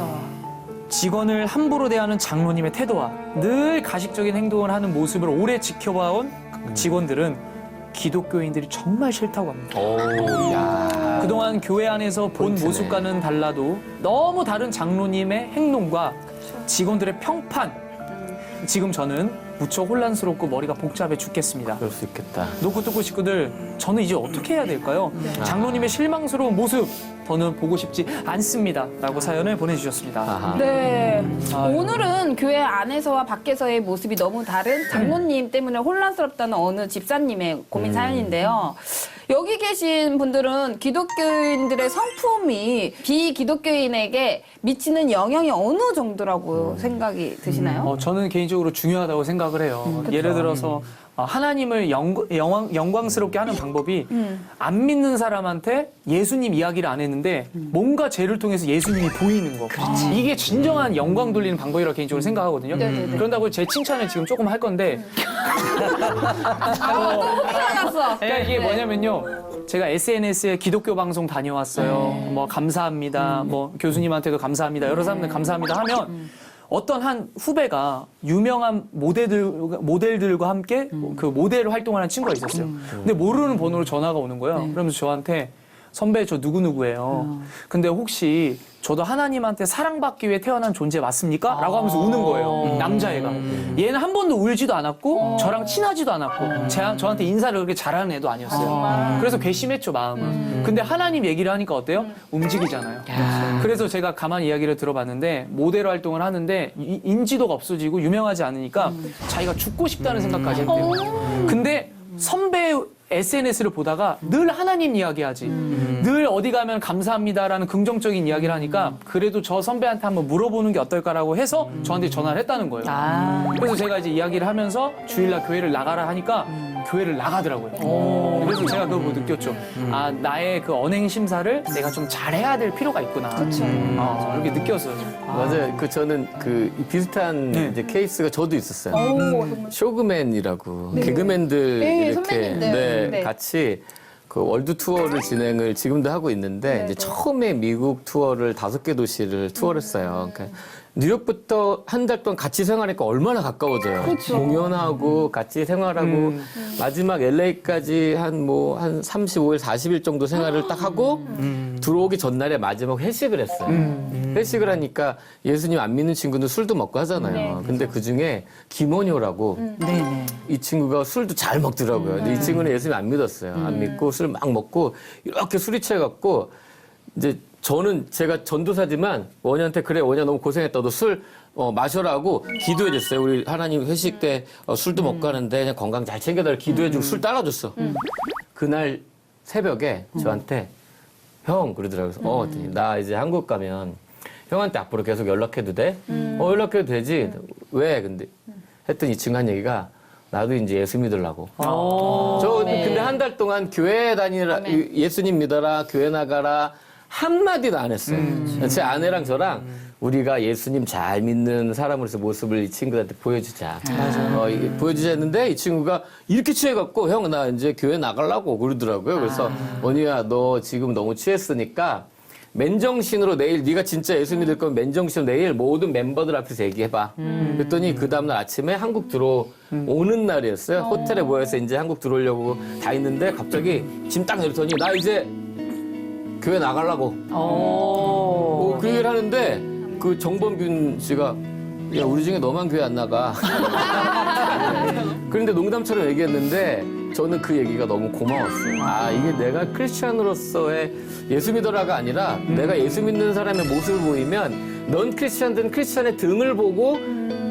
E: 직원을 함부로 대하는 장로님의 태도와 늘 가식적인 행동을 하는 모습을 오래 지켜봐온 직원들은 기독교인들이 정말 싫다고 합니다.
D: 오, 야.
E: 그동안 교회 안에서 본
D: 포인트네.
E: 모습과는 달라도 너무 다른 장로님의 행동과 직원들의 평판. 지금 저는 무척 혼란스럽고 머리가 복잡해 죽겠습니다.
D: 그럴 수 있겠다.
E: 노크토크 식구들, 저는 이제 어떻게 해야 될까요? 장로님의 실망스러운 모습, 더는 보고 싶지 않습니다. 라고 사연을 보내주셨습니다.
D: 아하.
A: 네.
E: 아유.
A: 오늘은 교회 안에서와 밖에서의 모습이 너무 다른 장로님 때문에 혼란스럽다는 어느 집사님의 고민 사연인데요. 여기 계신 분들은 기독교인들의 성품이 비기독교인에게 미치는 영향이 어느 정도라고 생각이 드시나요?
E: 저는 개인적으로 중요하다고 생각을 해요. 예를 들어서 하나님을 영광스럽게 하는 방법이 안 믿는 사람한테 예수님 이야기를 안 했는데 뭔가 죄를 통해서 예수님이 보이는 거. 이게 진정한 영광 돌리는 방법이라고 개인적으로 생각하거든요.
A: 네네네.
E: 그런다고 제 칭찬을 지금 조금 할 건데
A: 혼란났어.
E: 그러니까 이게 뭐냐면요. 제가 SNS에 기독교 방송 다녀왔어요. 뭐 감사합니다. 뭐 교수님한테도 감사합니다. 여러 사람들 감사합니다 하면 어떤 한 후배가 유명한 모델들과 함께 그 모델 활동을 하는 친구가 있었어요. 근데 모르는 번호로 전화가 오는 거예요. 그러면서 저한테 선배 저 누구누구예요. 근데 혹시 저도 하나님한테 사랑받기 위해 태어난 존재 맞습니까? 라고 하면서 우는 거예요. 남자애가. 얘는 한 번도 울지도 않았고 저랑 친하지도 않았고 저한테 인사를 그렇게 잘하는 애도 아니었어요. 그래서 괘씸했죠, 마음은. 근데 하나님 얘기를 하니까 어때요? 움직이잖아요. 그래서 제가 가만히 이야기를 들어봤는데 모델 활동을 하는데 인지도가 없어지고 유명하지 않으니까 자기가 죽고 싶다는 생각까지 했대요. 근데 선배 SNS를 보다가 늘 하나님 이야기하지. 늘 어디 가면 감사합니다라는 긍정적인 이야기를 하니까 그래도 저 선배한테 한번 물어보는 게 어떨까라고 해서 저한테 전화를 했다는 거예요. 그래서 제가 이제 이야기를 하면서 주일날 교회를 나가라 하니까 교회를 나가더라고요. 그래서 제가 그걸 보고 느꼈죠. 아, 나의 그 언행 심사를 내가 좀 잘해야 될 필요가 있구나. 이렇게 느꼈어요.
D: 맞아요. 저는 비슷한
E: 네.
D: 이제 케이스가 저도 있었어요.
A: 정말.
D: 쇼그맨이라고 개그맨들
A: 네,
D: 이렇게
A: 선배님들. 네.
D: 같이 그 월드 투어를 진행을 지금도 하고 있는데 이제 처음에 미국 투어를 5개 도시를 투어했어요. 그러니까 뉴욕부터 한 달 동안 같이 생활하니까 얼마나 가까워져요. 공연하고 같이 생활하고 마지막 LA까지 한 35일, 40일 정도 생활을 딱 하고 들어오기 전날에 마지막 회식을 했어요. 회식을 하니까 예수님 안 믿는 친구는 술도 먹고 하잖아요. 근데 그 중에 김원효라고 이 친구가 술도 잘 먹더라고요. 근데 이 친구는 예수님 안 믿었어요. 안 믿고 술 막 먹고 이렇게 술이 취해갖고 이제 제가 전도사지만 원희한테 그래 원희야 너무 고생했다. 너 술 마셔라고 기도해줬어요. 우리 하나님 회식 때 술도 먹고 하는데 그냥 건강 잘 챙겨달라 기도해주고 술 따라줬어. 그날 새벽에 저한테 형 그러더라고요. 그랬더니 나 이제 한국 가면 형한테 앞으로 계속 연락해도 돼? 연락해도 되지. 왜? 근데 했더니 이 친구 한 얘기가 나도 이제 예수 믿으려고. 근데 한 달 동안 교회 다니라 예수님 믿어라 교회 나가라 한마디도 안 했어요. 제 아내랑 저랑 우리가 예수님 잘 믿는 사람으로서 모습을 이 친구한테 보여주자. 보여주자 했는데 이 친구가 이렇게 취해갖고 형 나 이제 교회 나가려고 그러더라고요. 그래서 원희야 너 지금 너무 취했으니까 맨정신으로 내일 네가 진짜 예수 믿을 거면 맨정신으로 내일 모든 멤버들 앞에서 얘기해봐. 그랬더니 그 다음날 아침에 한국 들어오는 날이었어요. 호텔에 모여서 이제 한국 들어오려고 다 있는데 갑자기 짐 딱 내렸더니 나 이제 교회 나가려고. 그 얘기를 하는데 그 정범균 씨가 야 우리 중에 너만 교회 안 나가. 그런데 농담처럼 얘기했는데 저는 그 얘기가 너무 고마웠어요. 아 이게 내가 크리스찬으로서의 예수 믿어라가 아니라 내가 예수 믿는 사람의 모습을 보이면 넌 크리스찬들은 크리스찬의 등을 보고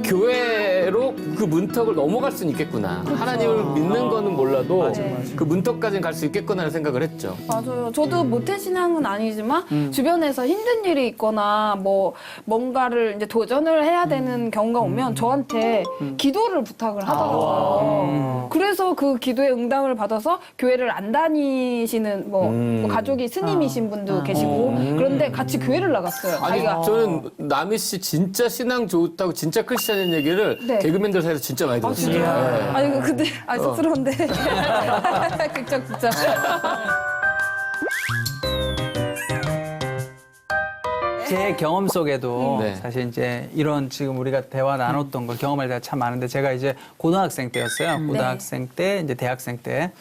D: 교회로 그 문턱을 넘어갈 수는 있겠구나. 하나님을 믿는 거는 몰라도 그 문턱까지는 갈 수 있겠구나라는 생각을 했죠.
A: 맞아요. 저도 모태신앙은 아니지만 주변에서 힘든 일이 있거나 뭐 뭔가를 이제 도전을 해야 되는 경우가 오면 저한테 기도를 부탁을 하더라고요. 그래서 그 기도의 응답을 받아서 교회를 안 다니시는 뭐 가족이 스님이신 분도 계시고 그런데 같이 교회를 나갔어요.
D: 아니
A: 자기가.
D: 저는 남희 씨 진짜 신앙 좋다고 진짜 크리스찬인 얘기를
A: 네.
D: 개그맨들 사이에서 진짜 많이 들었어요.
A: 진짜요?
D: 네.
A: 아니 근데 쑥스러운데. 극적 극적.
B: 제 경험 속에도
D: 네.
B: 사실 이제 이런 지금 우리가 대화 나눴던 걸 경험할 때가 참 많은데 제가 이제 고등학생 때였어요. 고등학생 때 이제 대학생 때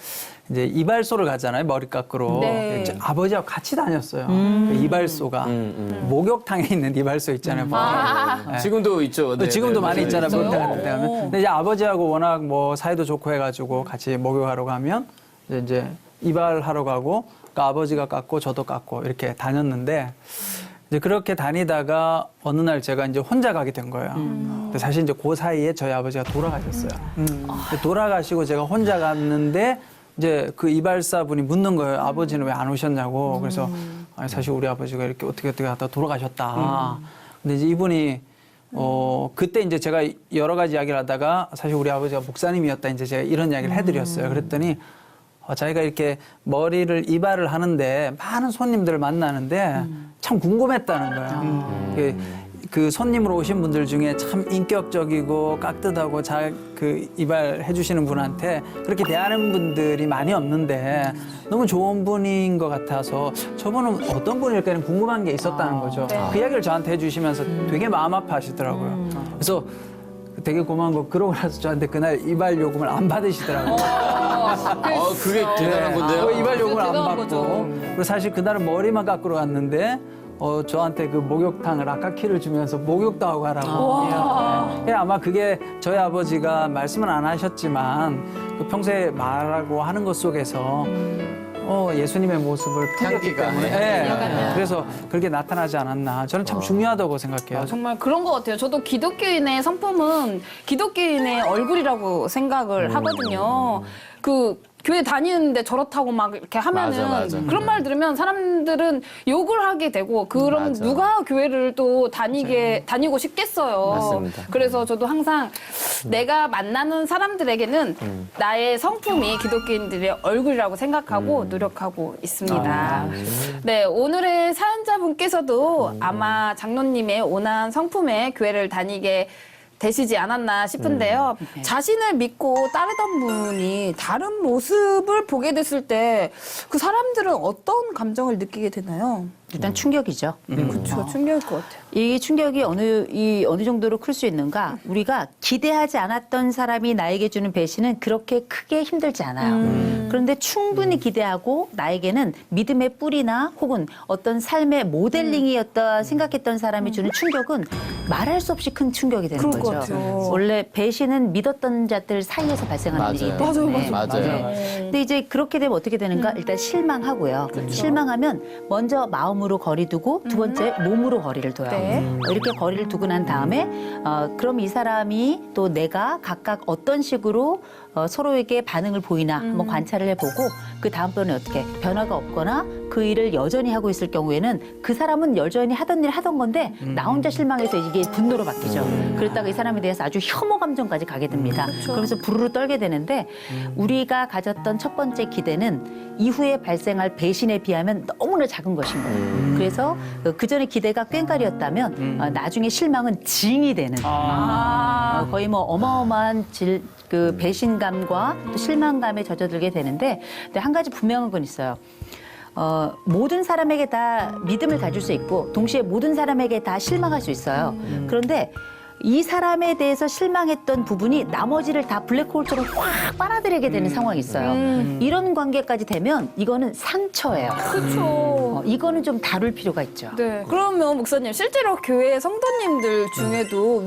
B: 이제 이발소를 가잖아요. 머리 깎으러.
A: 네.
B: 이제 아버지하고 같이 다녔어요. 그 이발소가 목욕탕에 있는 이발소 있잖아요. 네.
D: 지금도 있죠. 네,
B: 지금도
D: 네,
B: 많이
D: 맞아요.
B: 있잖아요.
A: 있어요?
B: 목욕탕 같은 데 가면. 근데 이제 아버지하고 워낙 뭐 사이도 좋고 해가지고 같이 목욕하러 가면 이제 이발하러 가고 그러니까 아버지가 깎고 저도 깎고 이렇게 다녔는데 이제 그렇게 다니다가 어느 날 제가 이제 혼자 가게 된 거예요. 근데 사실 이제 그 사이에 저희 아버지가 돌아가셨어요. 근데 돌아가시고 제가 혼자 갔는데 이제 그 이발사 분이 묻는 거예요. 아버지는 왜 안 오셨냐고. 그래서 아니, 사실 우리 아버지가 이렇게 어떻게 하다 돌아가셨다. 근데 이제 이분이 그때 이제 제가 여러 가지 이야기를 하다가 사실 우리 아버지가 목사님이었다. 이제 제가 이런 이야기를 해드렸어요. 그랬더니 자기가 이렇게 머리를 이발을 하는데 많은 손님들을 만나는데 참 궁금했다는 거예요. 그 손님으로 오신 분들 중에 참 인격적이고 깍듯하고 그 이발해 주시는 분한테 그렇게 대하는 분들이 많이 없는데 너무 좋은 분인 것 같아서 저분은 어떤 분일까는 궁금한 게 있었다는 거죠. 그 이야기를 저한테 해주시면서 되게 마음 아파하시더라고요. 그래서 되게 고마운 거 그러고 나서 저한테 그날 이발 요금을 안 받으시더라고요.
D: 그게 대단한 건데요.
B: 이발 요금을 안
A: 대단한
B: 받고.
A: 거죠.
B: 그리고 사실 그날은 머리만 깎으러 갔는데 저한테 그 목욕탕을 아까키를 주면서 목욕도 하고 가라고. 예, 아마 그게 저희 아버지가 말씀은 안 하셨지만 그 평소에 말하고 하는 것 속에서 예수님의 모습을 풍겼기
D: 향기가,
B: 때문에
A: 네.
B: 그래서 그렇게 나타나지 않았나. 저는 참 중요하다고 생각해요.
A: 정말 그런 것 같아요. 저도 기독교인의 성품은 기독교인의 얼굴이라고 생각을 하거든요. 그 교회 다니는데 저렇다고 막 이렇게 하면은
D: 맞아.
A: 그런 말 들으면 사람들은 욕을 하게 되고 그럼
D: 맞아.
A: 누가 교회를 또 다니고 싶겠어요.
D: 맞습니다.
A: 그래서 저도 항상 내가 만나는 사람들에게는 나의 성품이 기독교인들의 얼굴이라고 생각하고 노력하고 있습니다. 네, 오늘의 사연자분께서도 아마 장로님의 온화한 성품의 교회를 다니게 되시지 않았나 싶은데요. 자신을 믿고 따르던 분이 다른 모습을 보게 됐을 때 그 사람들은 어떤 감정을 느끼게 되나요?
C: 일단 충격이죠.
A: 그렇죠. 충격일 것 같아요.
C: 이 충격이 어느 정도로 클 수 있는가? 우리가 기대하지 않았던 사람이 나에게 주는 배신은 그렇게 크게 힘들지 않아요. 그런데 충분히 기대하고 나에게는 믿음의 뿌리나 혹은 어떤 삶의 모델링이었다 생각했던 사람이 주는 충격은 말할 수 없이 큰 충격이 되는
A: 그럴 것
C: 거죠.
A: 같아요.
C: 원래 배신은 믿었던 자들 사이에서 발생하는 일이기 때문에.
D: 맞아요.
C: 근데 이제 그렇게 되면 어떻게 되는가? 일단 실망하고요. 실망하면 먼저 마음으로 거리 두고 두 번째 몸으로 거리를 둬요.
A: 네.
C: 이렇게 거리를 두고 난 다음에 그럼 이 사람이 또 내가 각각 어떤 식으로 서로에게 반응을 보이나 한번 관찰을 해보고 그 다음번에 어떻게 변화가 없거나 그 일을 여전히 하고 있을 경우에는 그 사람은 여전히 하던 일 하던 건데 나 혼자 실망해서 이게 분노로 바뀌죠. 그랬다가 이 사람에 대해서 아주 혐오 감정까지 가게 됩니다. 그러면서 부르르 떨게 되는데 우리가 가졌던 첫 번째 기대는 이후에 발생할 배신에 비하면 너무나 작은 것인 거예요. 그래서 그 전에 기대가 꽹과리였다면 나중에 실망은 징이 되는 거의 뭐 어마어마한 그 배신감과 또 실망감에 젖어들게 되는데 근데 한 가지 분명한 건 있어요. 모든 사람에게 다 믿음을 가질 수 있고 동시에 모든 사람에게 다 실망할 수 있어요. 그런데 이 사람에 대해서 실망했던 부분이 나머지를 다 블랙홀처럼 확 빨아들이게 되는 상황이 있어요. 이런 관계까지 되면 이거는 상처예요.
A: 그렇죠.
C: 이거는 좀 다룰 필요가 있죠.
A: 네. 그러면 목사님 실제로 교회 성도님들 중에도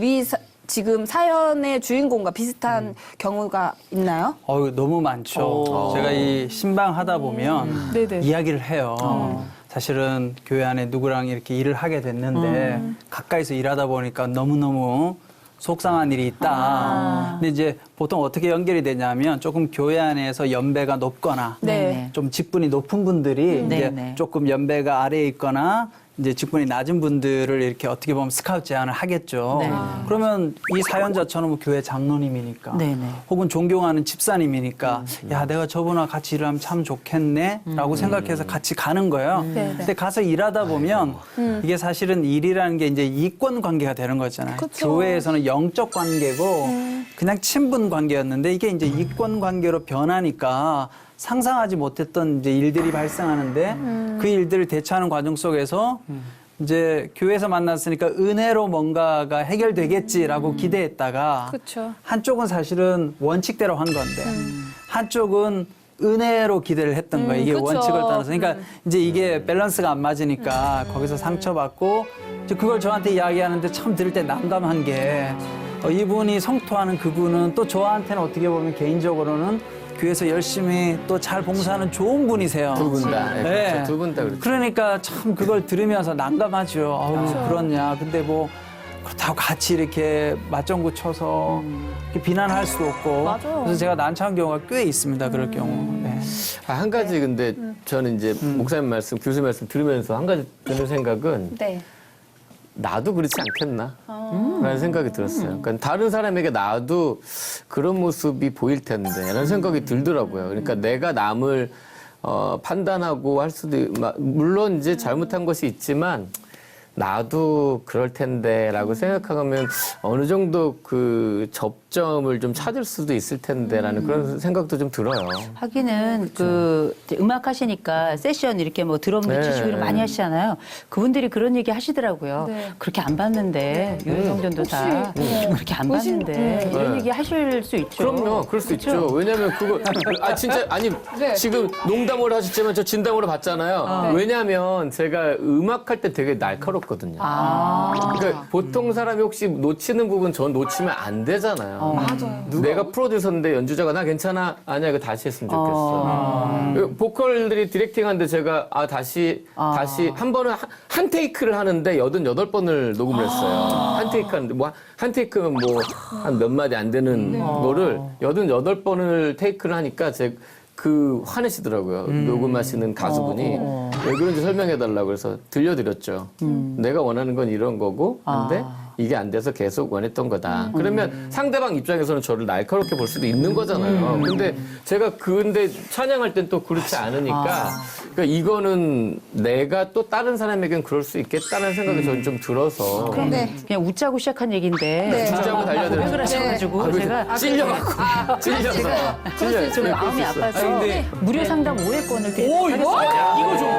A: 지금 사연의 주인공과 비슷한 경우가 있나요?
B: 너무 많죠. 제가 이 신방하다 보면
A: 네네.
B: 이야기를 해요. 사실은 교회 안에 누구랑 이렇게 일을 하게 됐는데 가까이서 일하다 보니까 너무너무 속상한 일이 있다. 근데 이제 보통 어떻게 연결이 되냐면 조금 교회 안에서 연배가 높거나
A: 네.
B: 좀 직분이 높은 분들이 이제
C: 네.
B: 조금 연배가 아래에 있거나 이제 직분이 낮은 분들을 이렇게 어떻게 보면 스카우트 제안을 하겠죠.
C: 네.
B: 그러면 이 사연자처럼 뭐 교회 장로님이니까
C: 네, 네.
B: 혹은 존경하는 집사님이니까 야 내가 저분과 같이 일하면 참 좋겠네라고 생각해서 같이 가는 거예요.
A: 네, 네.
B: 근데 가서 일하다 보면 이게 사실은 일이라는 게 이제 이권 관계가 되는 거잖아요.
A: 그쵸.
B: 교회에서는 영적 관계고 그냥 친분 관계였는데 이게 이제 이권 관계로 변하니까 상상하지 못했던 이제 일들이 발생하는데 그 일들을 대처하는 과정 속에서 이제 교회에서 만났으니까 은혜로 뭔가가 해결되겠지라고 기대했다가
A: 그쵸.
B: 한쪽은 사실은 원칙대로 한 건데 한쪽은 은혜로 기대를 했던 거예요. 이게
A: 그쵸.
B: 원칙을 따라서. 그러니까 이제 이게 밸런스가 안 맞으니까 거기서 상처받고 이제 그걸 저한테 이야기하는데 참 들을 때 난감한 게 이분이 성토하는 그분은 또 저한테는 어떻게 보면 개인적으로는 교회에서 열심히 또 잘 봉사하는 좋은 분이세요.
D: 두 분 다. 네.
B: 네.
D: 그렇죠. 두 분 다 그렇죠.
B: 그러니까 참 그걸 들으면서 난감하죠. 아우 그렇냐. 근데 뭐 그렇다고 같이 이렇게 맞장구 쳐서 이렇게 비난할 수도 없고.
A: 맞아요.
B: 그래서 제가 난처한 경우가 꽤 있습니다. 그럴 경우. 네.
D: 한 가지 근데 저는 이제 목사님 말씀, 교수님 말씀 들으면서 한 가지 드는 생각은
A: 네.
D: 나도 그렇지 않겠나? 라는 생각이 들었어요. 그러니까 다른 사람에게 나도 그런 모습이 보일 텐데 라는 생각이 들더라고요. 그러니까 내가 남을 판단하고 할 수도, 물론 이제 잘못한 것이 있지만 나도 그럴 텐데라고 생각하면 어느 정도 그 접점을 좀 찾을 수도 있을 텐데라는 그런 생각도 좀 들어요.
C: 하기는 그 이제 음악 하시니까 세션 이렇게 뭐 드럼도
D: 네.
C: 치시고 이런 많이 하시잖아요. 그분들이 그런 얘기 하시더라고요.
A: 네.
C: 그렇게 안 봤는데 윤성전도 다 그렇게 안
A: 의심-
C: 봤는데 이런
D: 네.
C: 얘기 하실 수 있죠.
D: 그럼요, 그럴 수
C: 그렇죠?
D: 있죠. 왜냐면 그거, 진짜, 아니,
A: 네.
D: 지금 농담으로 하셨지만 저 진담으로 봤잖아요. 왜냐면 제가 음악할 때 되게 날카롭거든요. 그러니까 보통 사람이 혹시 놓치는 부분 전 놓치면 안 되잖아요.
A: 맞아요.
D: 내가 프로듀서인데 연주자가 나 괜찮아? 아니야, 이거 다시 했으면 좋겠어. 보컬들이 디렉팅 하는데 제가 다시 한 번은 한 테이크를 하는데 88번을 녹음을 했어요. 한 테이크 하는데 한 테이크면 뭐 한 몇 마디 안 되는 거를 88번을 테이크를 하니까 화내시더라고요. 녹음하시는 가수분이. 왜 그런지 설명해달라고 그래서 들려드렸죠. 내가 원하는 건 이런 거고, 근데 이게 안 돼서 계속 원했던 거다. 그러면 상대방 입장에서는 저를 날카롭게 볼 수도 있는 거잖아요. 근데 제가 근데 찬양할 땐 또 그렇지 않으니까, 그러니까 이거는 내가 또 다른 사람에겐 그럴 수 있겠다는 생각이 저는 좀 들어서.
A: 네.
C: 그냥 웃자고 시작한 얘기인데
D: 진짜고 달려들어요.
C: 고백을 하셔가지고 제가
D: 찔려갖고. 찔려서.
C: 그래서 좀 마음이 아파서
E: 근데-
C: 무료 상담 5회권을 드리겠습니다.
E: 이거 좀.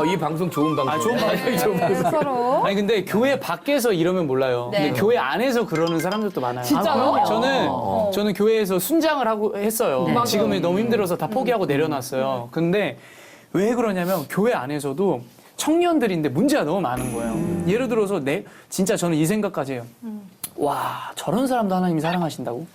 D: 이 방송 좋은 방송.
E: 좋은 방송이죠.
D: 좋은 방송.
A: 서로.
E: 아니 근데 교회 밖에서 이러면 몰라요.
A: 네.
E: 근데 교회 안에서 그러는 사람들도 많아요.
A: 진짜요?
E: 저는 교회에서 순장을 하고 했어요.
A: 맞아요.
E: 지금은 너무 힘들어서 다 포기하고 내려놨어요. 근데 왜 그러냐면 교회 안에서도 청년들인데 문제가 너무 많은 거예요. 예를 들어서 진짜 저는 이 생각까지 해요. 와, 저런 사람도 하나님이 사랑하신다고?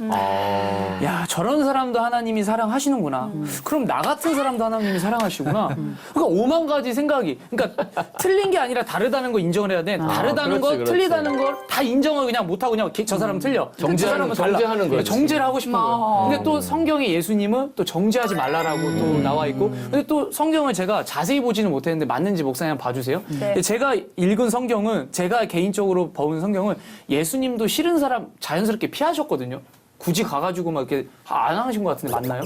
E: 야, 저런 사람도 하나님이 사랑하시는구나. 그럼 나 같은 사람도 하나님이 사랑하시구나. 그러니까 5만 가지 생각이. 그러니까 틀린 게 아니라 다르다는 거 인정을 해야 돼. 다르다는 거,
D: 그렇지.
E: 틀리다는 걸 다 인정을 그냥 못하고 그냥 저 사람은 틀려. 저 사람은 달라.
D: 정죄하는 거지.
E: 정죄를 하고 싶은 거예요. 근데 또 성경에 예수님은 또 정죄하지 말라라고 또 나와 있고. 근데 또 성경을 제가 자세히 보지는 못했는데 맞는지 목사님 한번 봐주세요. 근데 제가 읽은 성경은 제가 개인적으로 본 성경은 예수님도 싫은 사람 자연스럽게 피하셨거든요. 굳이 가가지고 막 이렇게 안 하신 것 같은데 맞나요?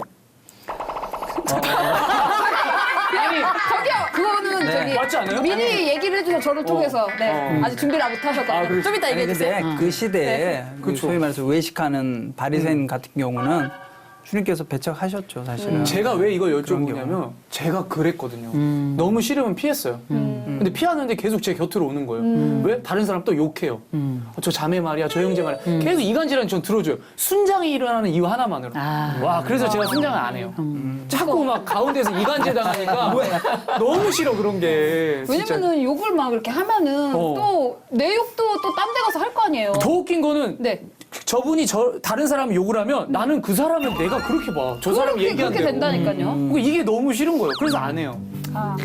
E: 아니
A: 저기요, 그거는
B: 네.
A: 저기
E: 맞지 않아요?
A: 미리 얘기를 해주세요. 저를 통해서. 네. 아직 준비를 못 하셔서. 좀 이따
B: 아니,
A: 얘기해 주세요.
B: 근데 그 시대에 그 소위 말해서 외식하는 바리새인 같은 경우는 주님께서 배척하셨죠, 사실은.
E: 제가 왜 이걸
B: 그런
E: 여쭤보냐면 제가 그랬거든요. 너무 싫으면 피했어요. 근데 피하는데 계속 제 곁으로 오는 거예요. 왜? 다른 사람 또 욕해요. 저 자매 말이야, 저 형제 말이야. 계속 이간질하는 전 들어줘요. 순장이 일어나는 이유 하나만으로. 와, 그래서 제가 순장을 안 해요. 자꾸 막 가운데서 이간질 당하니까 너무 싫어, 그런 게. 진짜.
A: 왜냐면은 욕을 막 이렇게 하면은 또 내 욕도 또 딴 데 가서 할 거 아니에요.
E: 더 웃긴 거는
A: 네.
E: 저분이 다른 사람 욕을 하면 나는 그 사람을 내가 그렇게 봐. 저 사람
A: 그렇게
E: 얘기한대요.
A: 된다니까요.
E: 그러니까 이게 너무 싫은 거예요. 그래서 안 해요.
A: 아.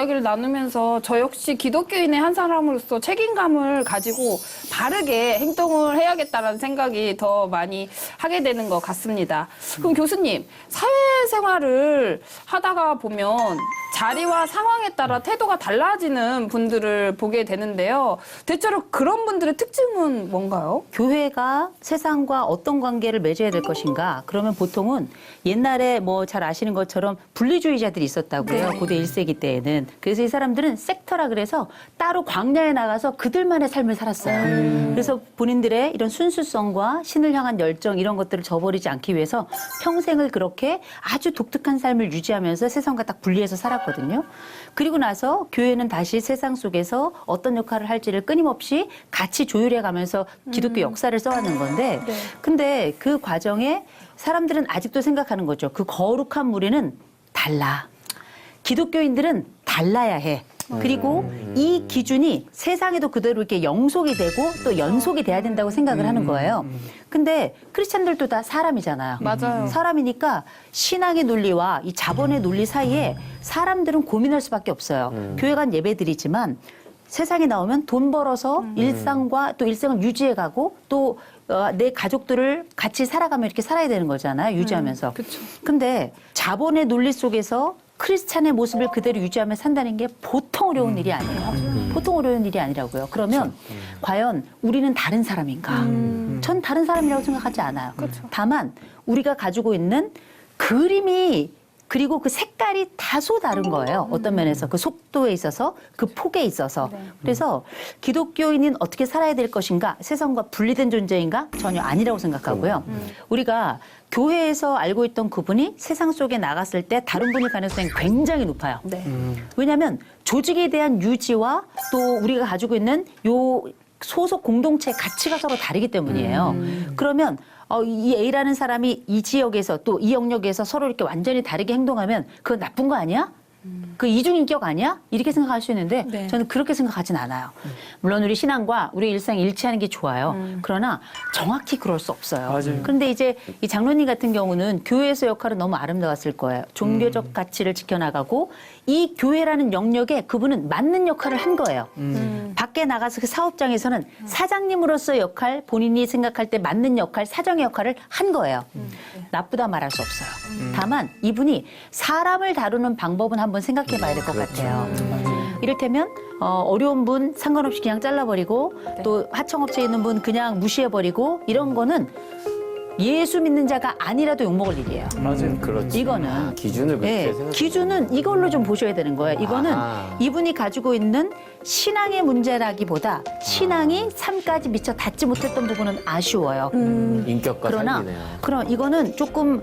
A: 이야기를 나누면서 저 역시 기독교인의 한 사람으로서 책임감을 가지고 바르게 행동을 해야겠다라는 생각이 더 많이 하게 되는 것 같습니다. 그럼 교수님, 사회생활을 하다가 보면 자리와 상황에 따라 태도가 달라지는 분들을 보게 되는데요. 대체로 그런 분들의 특징은 뭔가요?
C: 교회가 세상과 어떤 관계를 맺어야 될 것인가? 그러면 보통은 옛날에 뭐 잘 아시는 것처럼 분리주의자들이 있었다고요.
A: 네.
C: 고대 1세기 때에는. 그래서 이 사람들은 섹터라 그래서 따로 광야에 나가서 그들만의 삶을 살았어요. 그래서 본인들의 이런 순수성과 신을 향한 열정 이런 것들을 저버리지 않기 위해서 평생을 그렇게 아주 독특한 삶을 유지하면서 세상과 딱 분리해서 살았거든요. 그리고 나서 교회는 다시 세상 속에서 어떤 역할을 할지를 끊임없이 같이 조율해 가면서 기독교 역사를 써왔는 건데 근데 그 과정에 사람들은 아직도 생각하는 거죠. 그 거룩한 무리는 달라. 기독교인들은 달라야 해. 그리고 이 기준이 세상에도 그대로 이렇게 영속이 되고 또 연속이 돼야 된다고 생각을 하는 거예요. 근데 크리스찬들도 다 사람이잖아요.
A: 맞아요.
C: 사람이니까 신앙의 논리와 이 자본의 논리 사이에 사람들은 고민할 수밖에 없어요. 교회 간 예배드리지만 세상에 나오면 돈 벌어서 일상과 또 일생을 유지해가고 또 내 가족들을 같이 살아가며 이렇게 살아야 되는 거잖아요. 유지하면서. 근데 자본의 논리 속에서 크리스찬의 모습을 그대로 유지하며 산다는 게 보통 어려운 일이 아니에요. 보통 어려운 일이 아니라고요. 그러면 과연 우리는 다른 사람인가? 전 다른 사람이라고 생각하지 않아요. 다만 우리가 가지고 있는 그림이 그리고 그 색깔이 다소 다른 거예요. 어떤 면에서 그 속도에 있어서 그 폭에 있어서. 그래서 기독교인은 어떻게 살아야 될 것인가? 세상과 분리된 존재인가? 전혀 아니라고 생각하고요. 우리가 교회에서 알고 있던 그분이 세상 속에 나갔을 때 다른 분일 가능성이 굉장히 높아요. 왜냐하면 조직에 대한 유지와 또 우리가 가지고 있는 요 소속 공동체의 가치가 서로 다르기 때문이에요. 그러면 이 A라는 사람이 이 지역에서 또 이 영역에서 서로 이렇게 완전히 다르게 행동하면 그건 나쁜 거 아니야? 그 이중인격 아니야? 이렇게 생각할 수 있는데
A: 네.
C: 저는 그렇게 생각하진 않아요. 물론 우리 신앙과 우리 일상이 일치하는 게 좋아요. 그러나 정확히 그럴 수 없어요.
E: 맞아요.
C: 그런데 이제 이 장로님 같은 경우는 교회에서 역할은 너무 아름다웠을 거예요. 종교적 가치를 지켜나가고 이 교회라는 영역에 그분은 맞는 역할을 한 거예요. 밖에 나가서 그 사업장에서는 사장님으로서 역할, 본인이 생각할 때 맞는 역할, 사정의 역할을 한 거예요. 나쁘다 말할 수 없어요. 다만 이분이 사람을 다루는 방법은 한번 생각해 봐야 될 것 같아요. 이를테면 어려운 분 상관없이 그냥 잘라버리고 또 하청업체에 있는 분 그냥 무시해버리고 이런 거는 예수 믿는 자가 아니라도 욕먹을 일이에요.
E: 맞아요.
D: 그렇지.
C: 이거는
D: 기준을 그렇게
C: 예,
D: 생각.
C: 기준은 이걸로 좀 보셔야 되는 거예요. 이거는
D: 아하.
C: 이분이 가지고 있는 신앙의 문제라기보다 신앙이 삶까지 미처 닿지 못했던 부분은 아쉬워요.
D: 인격과
C: 그러나
D: 삶이네요.
C: 그럼 이거는 조금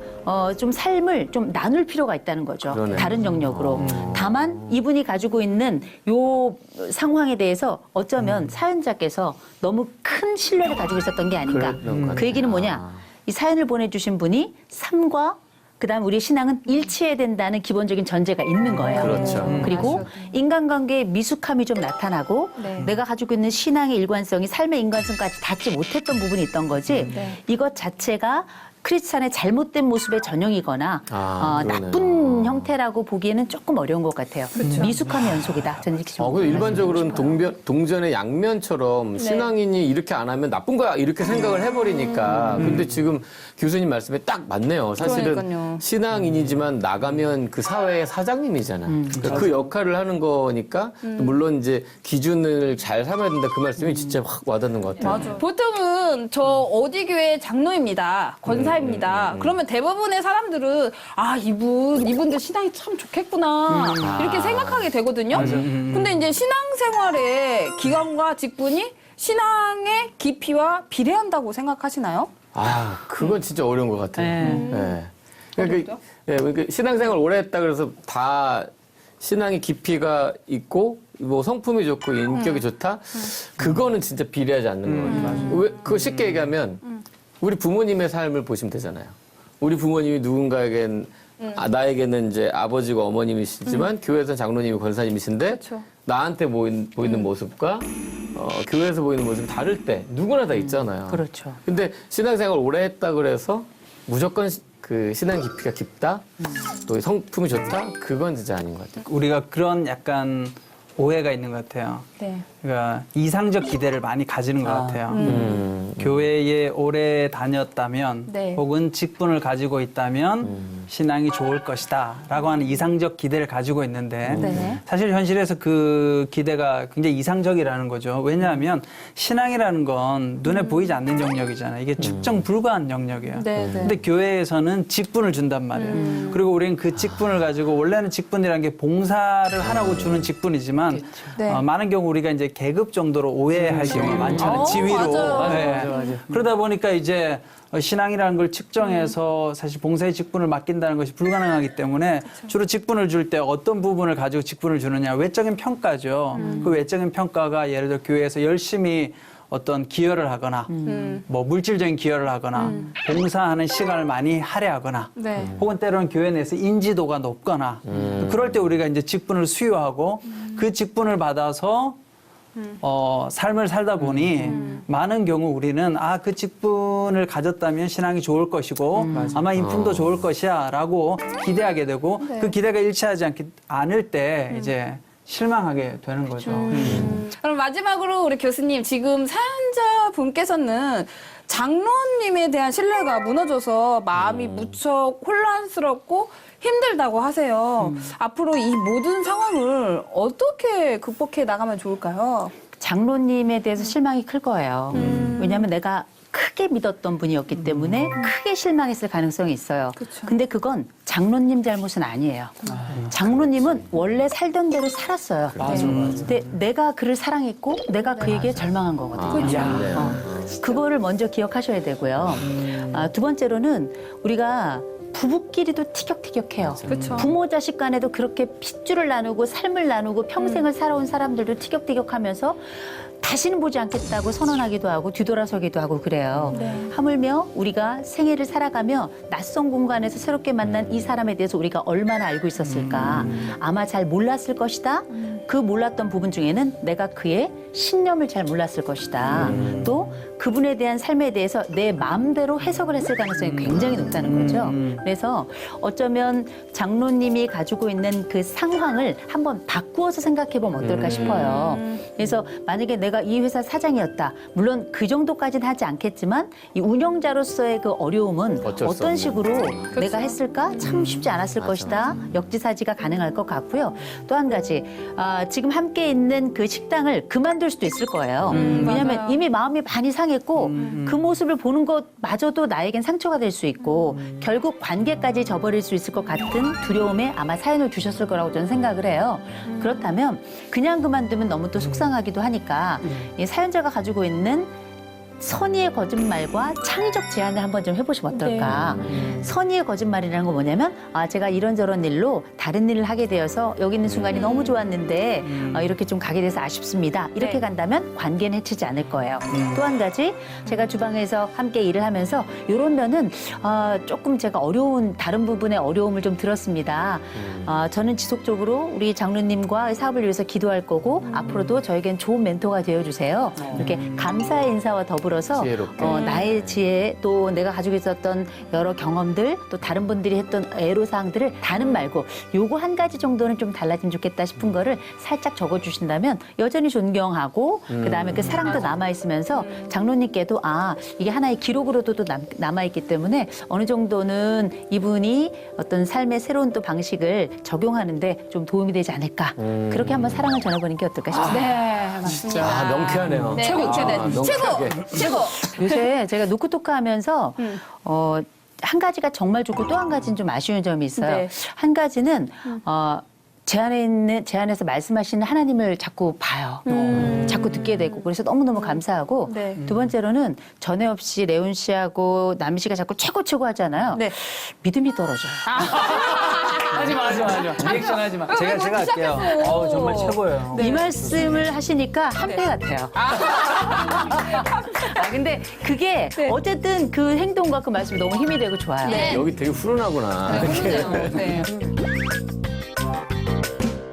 C: 좀 삶을 좀 나눌 필요가 있다는 거죠.
D: 그러네.
C: 다른 영역으로. 다만 이분이 가지고 있는 요 상황에 대해서 어쩌면 사연자께서 너무 큰 신뢰를 가지고 있었던 게 아닌가.
D: 그런 것
C: 그 얘기는 뭐냐?
D: 같아요.
C: 이 사연을 보내주신 분이 삶과 그다음 우리 신앙은 일치해야 된다는 기본적인 전제가 있는 거예요.
D: 그렇죠.
C: 그리고 인간관계의 미숙함이 좀 나타나고
A: 네.
C: 내가 가지고 있는 신앙의 일관성이 삶의 인간성까지 닿지 못했던 부분이 있던 거지 이것 자체가 크리스찬의 잘못된 모습의 전형이거나
D: 그러네요.
C: 나쁜 형태라고 보기에는 조금 어려운 것 같아요. 미숙함의 연속이다. 저는 이렇게 좀
D: 그 일반적으로는 동전의 양면처럼 신앙인이 이렇게 안 하면 나쁜 거야 이렇게 생각을 해버리니까. 근데 지금 교수님 말씀에 딱 맞네요. 사실은
A: 그러니까요.
D: 신앙인이지만 나가면 그 사회의 사장님이잖아요. 그러니까 그 역할을 하는 거니까 물론 이제 기준을 잘 삼아야 된다 그 말씀이 진짜 확 와닿는 것 같아요.
A: 보통은 저 어디 교회 장로입니다. 권사입니다. 그러면 대부분의 사람들은 아 이분들 신앙이 참 좋겠구나 이렇게 생각하게 되거든요. 근데 이제 신앙생활의 기간과 직분이 신앙의 깊이와 비례한다고 생각하시나요?
D: 그건 진짜 어려운 것 같아요.
C: 네.
D: 그러니까 신앙생활 오래 했다 그래서 다 신앙의 깊이가 있고 뭐 성품이 좋고 인격이 좋다? 그거는 진짜 비례하지 않는 것 같아요. 왜, 그거 쉽게 얘기하면 우리 부모님의 삶을 보시면 되잖아요. 우리 부모님이 누군가에겐 나에게는 이제 아버지가 어머님이시지만 교회에서 장로님이 권사님이신데
A: 그쵸.
D: 나한테 보이는 모습과 교회에서 보이는 모습이 다를 때 누구나 다 있잖아요.
C: 그렇죠.
D: 근데 신앙생활 오래 했다 그래서 무조건 그 신앙 깊이가 깊다, 또 성품이 좋다, 그건 진짜 아닌 것 같아요.
B: 우리가 그런 약간 오해가 있는 것 같아요.
A: 네.
B: 그러니까 이상적 기대를 많이 가지는 것 같아요. 교회에 오래 다녔다면
A: 네.
B: 혹은 직분을 가지고 있다면 신앙이 좋을 것이다 라고 하는 이상적 기대를 가지고 있는데
A: 네.
B: 사실 현실에서 그 기대가 굉장히 이상적이라는 거죠. 왜냐하면 신앙이라는 건 눈에 보이지 않는 영역이잖아요. 이게 측정 불가한 영역이에요.
A: 네, 네.
B: 근데 교회에서는 직분을 준단 말이에요. 그리고 우리는 그 직분을 가지고 원래는 직분이라는 게 봉사를 하라고 주는 직분이지만
A: 네.
B: 많은 경우 우리가 이제 계급 정도로 오해할 경우가 많잖아요. 지위로.
A: 맞아요.
B: 네.
E: 맞아.
B: 그러다 보니까 이제 신앙이라는 걸 측정해서 사실 봉사의 직분을 맡긴다는 것이 불가능하기 때문에 주로 직분을 줄 때 어떤 부분을 가지고 직분을 주느냐. 외적인 평가죠. 그 외적인 평가가 예를 들어 교회에서 열심히 어떤 기여를 하거나 뭐 물질적인 기여를 하거나 봉사하는 시간을 많이 할애하거나
A: 네.
B: 혹은 때로는 교회 내에서 인지도가 높거나 그럴 때 우리가 이제 직분을 수여하고 그 직분을 받아서 삶을 살다 보니 많은 경우 우리는 그 직분을 가졌다면 신앙이 좋을 것이고 아마 인품도 좋을 것이야 라고 기대하게 되고 그 기대가 일치하지 않을 때 이제 실망하게 되는 거죠.
A: 그럼 마지막으로 우리 교수님, 지금 사연자 분께서는 장로님에 대한 신뢰가 무너져서 마음이 무척 혼란스럽고 힘들다고 하세요. 앞으로 이 모든 상황을 어떻게 극복해 나가면 좋을까요?
C: 장로님에 대해서 실망이 클 거예요. 왜냐하면 내가 크게 믿었던 분이었기 때문에 크게 실망했을 가능성이 있어요.
A: 그쵸.
C: 근데 그건 장로님 잘못은 아니에요. 장로님은 원래 살던 대로 살았어요.
E: 맞아.
C: 근데 내가 그를 사랑했고 내가 그에게 절망한 거거든요. 그거를 먼저 기억하셔야 되고요. 두 번째로는 우리가 부부끼리도 티격태격해요.
A: 그쵸.
C: 부모 자식 간에도 그렇게 핏줄을 나누고 삶을 나누고 평생을 살아온 사람들도 티격태격하면서 다시는 보지 않겠다고 선언하기도 하고 뒤돌아서기도 하고 그래요. 하물며 우리가 생애를 살아가며 낯선 공간에서 새롭게 만난 이 사람에 대해서 우리가 얼마나 알고 있었을까. 아마 잘 몰랐을 것이다. 그 몰랐던 부분 중에는 내가 그의 신념을 잘 몰랐을 것이다. 또 그분에 대한 삶에 대해서 내 마음대로 해석을 했을 가능성이 굉장히 높다는 거죠. 그래서 어쩌면 장로님이 가지고 있는 그 상황을 한번 바꾸어서 생각해 보면 어떨까 싶어요. 그래서 만약에 내가 이 회사 사장이었다. 물론 그 정도까지는 하지 않겠지만 이 운영자로서의 그 어려움은
D: 어쩔 수
C: 어떤
D: 없는.
C: 식으로 내가 했을까? 참 쉽지 않았을 것이다. 역지사지가 가능할 것 같고요. 또 한 가지, 지금 함께 있는 그 식당을 그만둘 수도 있을 거예요. 왜냐하면
A: 맞아요.
C: 이미 마음이 많이 상했고 그 모습을 보는 것마저도 나에겐 상처가 될 수 있고 결국 관계까지 저버릴 수 있을 것 같은 두려움에 아마 사연을 주셨을 거라고 저는 생각을 해요. 그렇다면 그냥 그만두면 너무 또 속상하기도 하니까 이 사연자가 가지고 있는 선의의 거짓말과 창의적 제안을 한번 좀 해보시면 어떨까. 선의의 거짓말이라는 건 뭐냐면 제가 이런저런 일로 다른 일을 하게 되어서 여기 있는 순간이 너무 좋았는데 이렇게 좀 가게 돼서 아쉽습니다. 이렇게
A: 네.
C: 간다면 관계는 해치지 않을 거예요. 또 한 가지 제가 주방에서 함께 일을 하면서 이런 면은 조금 제가 다른 부분의 어려움을 좀 들었습니다. 저는 지속적으로 우리 장로님과 사업을 위해서 기도할 거고 앞으로도 저에겐 좋은 멘토가 되어주세요. 이렇게 감사의 인사와 더불어서
D: 지혜롭게.
C: 나의 지혜 또 내가 가지고 있었던 여러 경험들 또 다른 분들이 했던 애로사항들을 다는 말고 요거 한 가지 정도는 좀 달라지면 좋겠다 싶은 거를 살짝 적어주신다면 여전히 존경하고 그다음에 그 사랑도 남아있으면서 장로님께도 이게 하나의 기록으로도 또 남아있기 때문에 어느 정도는 이분이 어떤 삶의 새로운 또 방식을 적용하는데 좀 도움이 되지 않을까 그렇게 한번 사랑을 전해보는 게 어떨까 싶습니다.
A: 네, 맞습니다.
D: 명쾌하네요.
A: 네,
D: 최고.
A: 명쾌하네.
D: 명쾌하게.
A: 최고!
C: 요새 제가 노크토크 하면서 한 가지가 정말 좋고 또 한 가지는 좀 아쉬운 점이 있어요.
A: 네.
C: 한 가지는 제안에서 말씀하시는 하나님을 자꾸 봐요. 자꾸 듣게 되고 그래서 너무너무 감사하고
A: 네.
C: 두 번째로는 전에 없이 레온 씨하고 남희 씨가 자꾸 최고 하잖아요.
A: 네.
C: 믿음이 떨어져요.
E: 하지 마. 리액션 하지 마.
B: 제가 할게요. 정말 최고예요.
C: 이 말씀을 하시니까 한패 같아요. 근데 그게 어쨌든 그 행동과 그 말씀이 너무 힘이 되고 좋아요.
D: 여기 되게 훈훈하구나.
A: 네.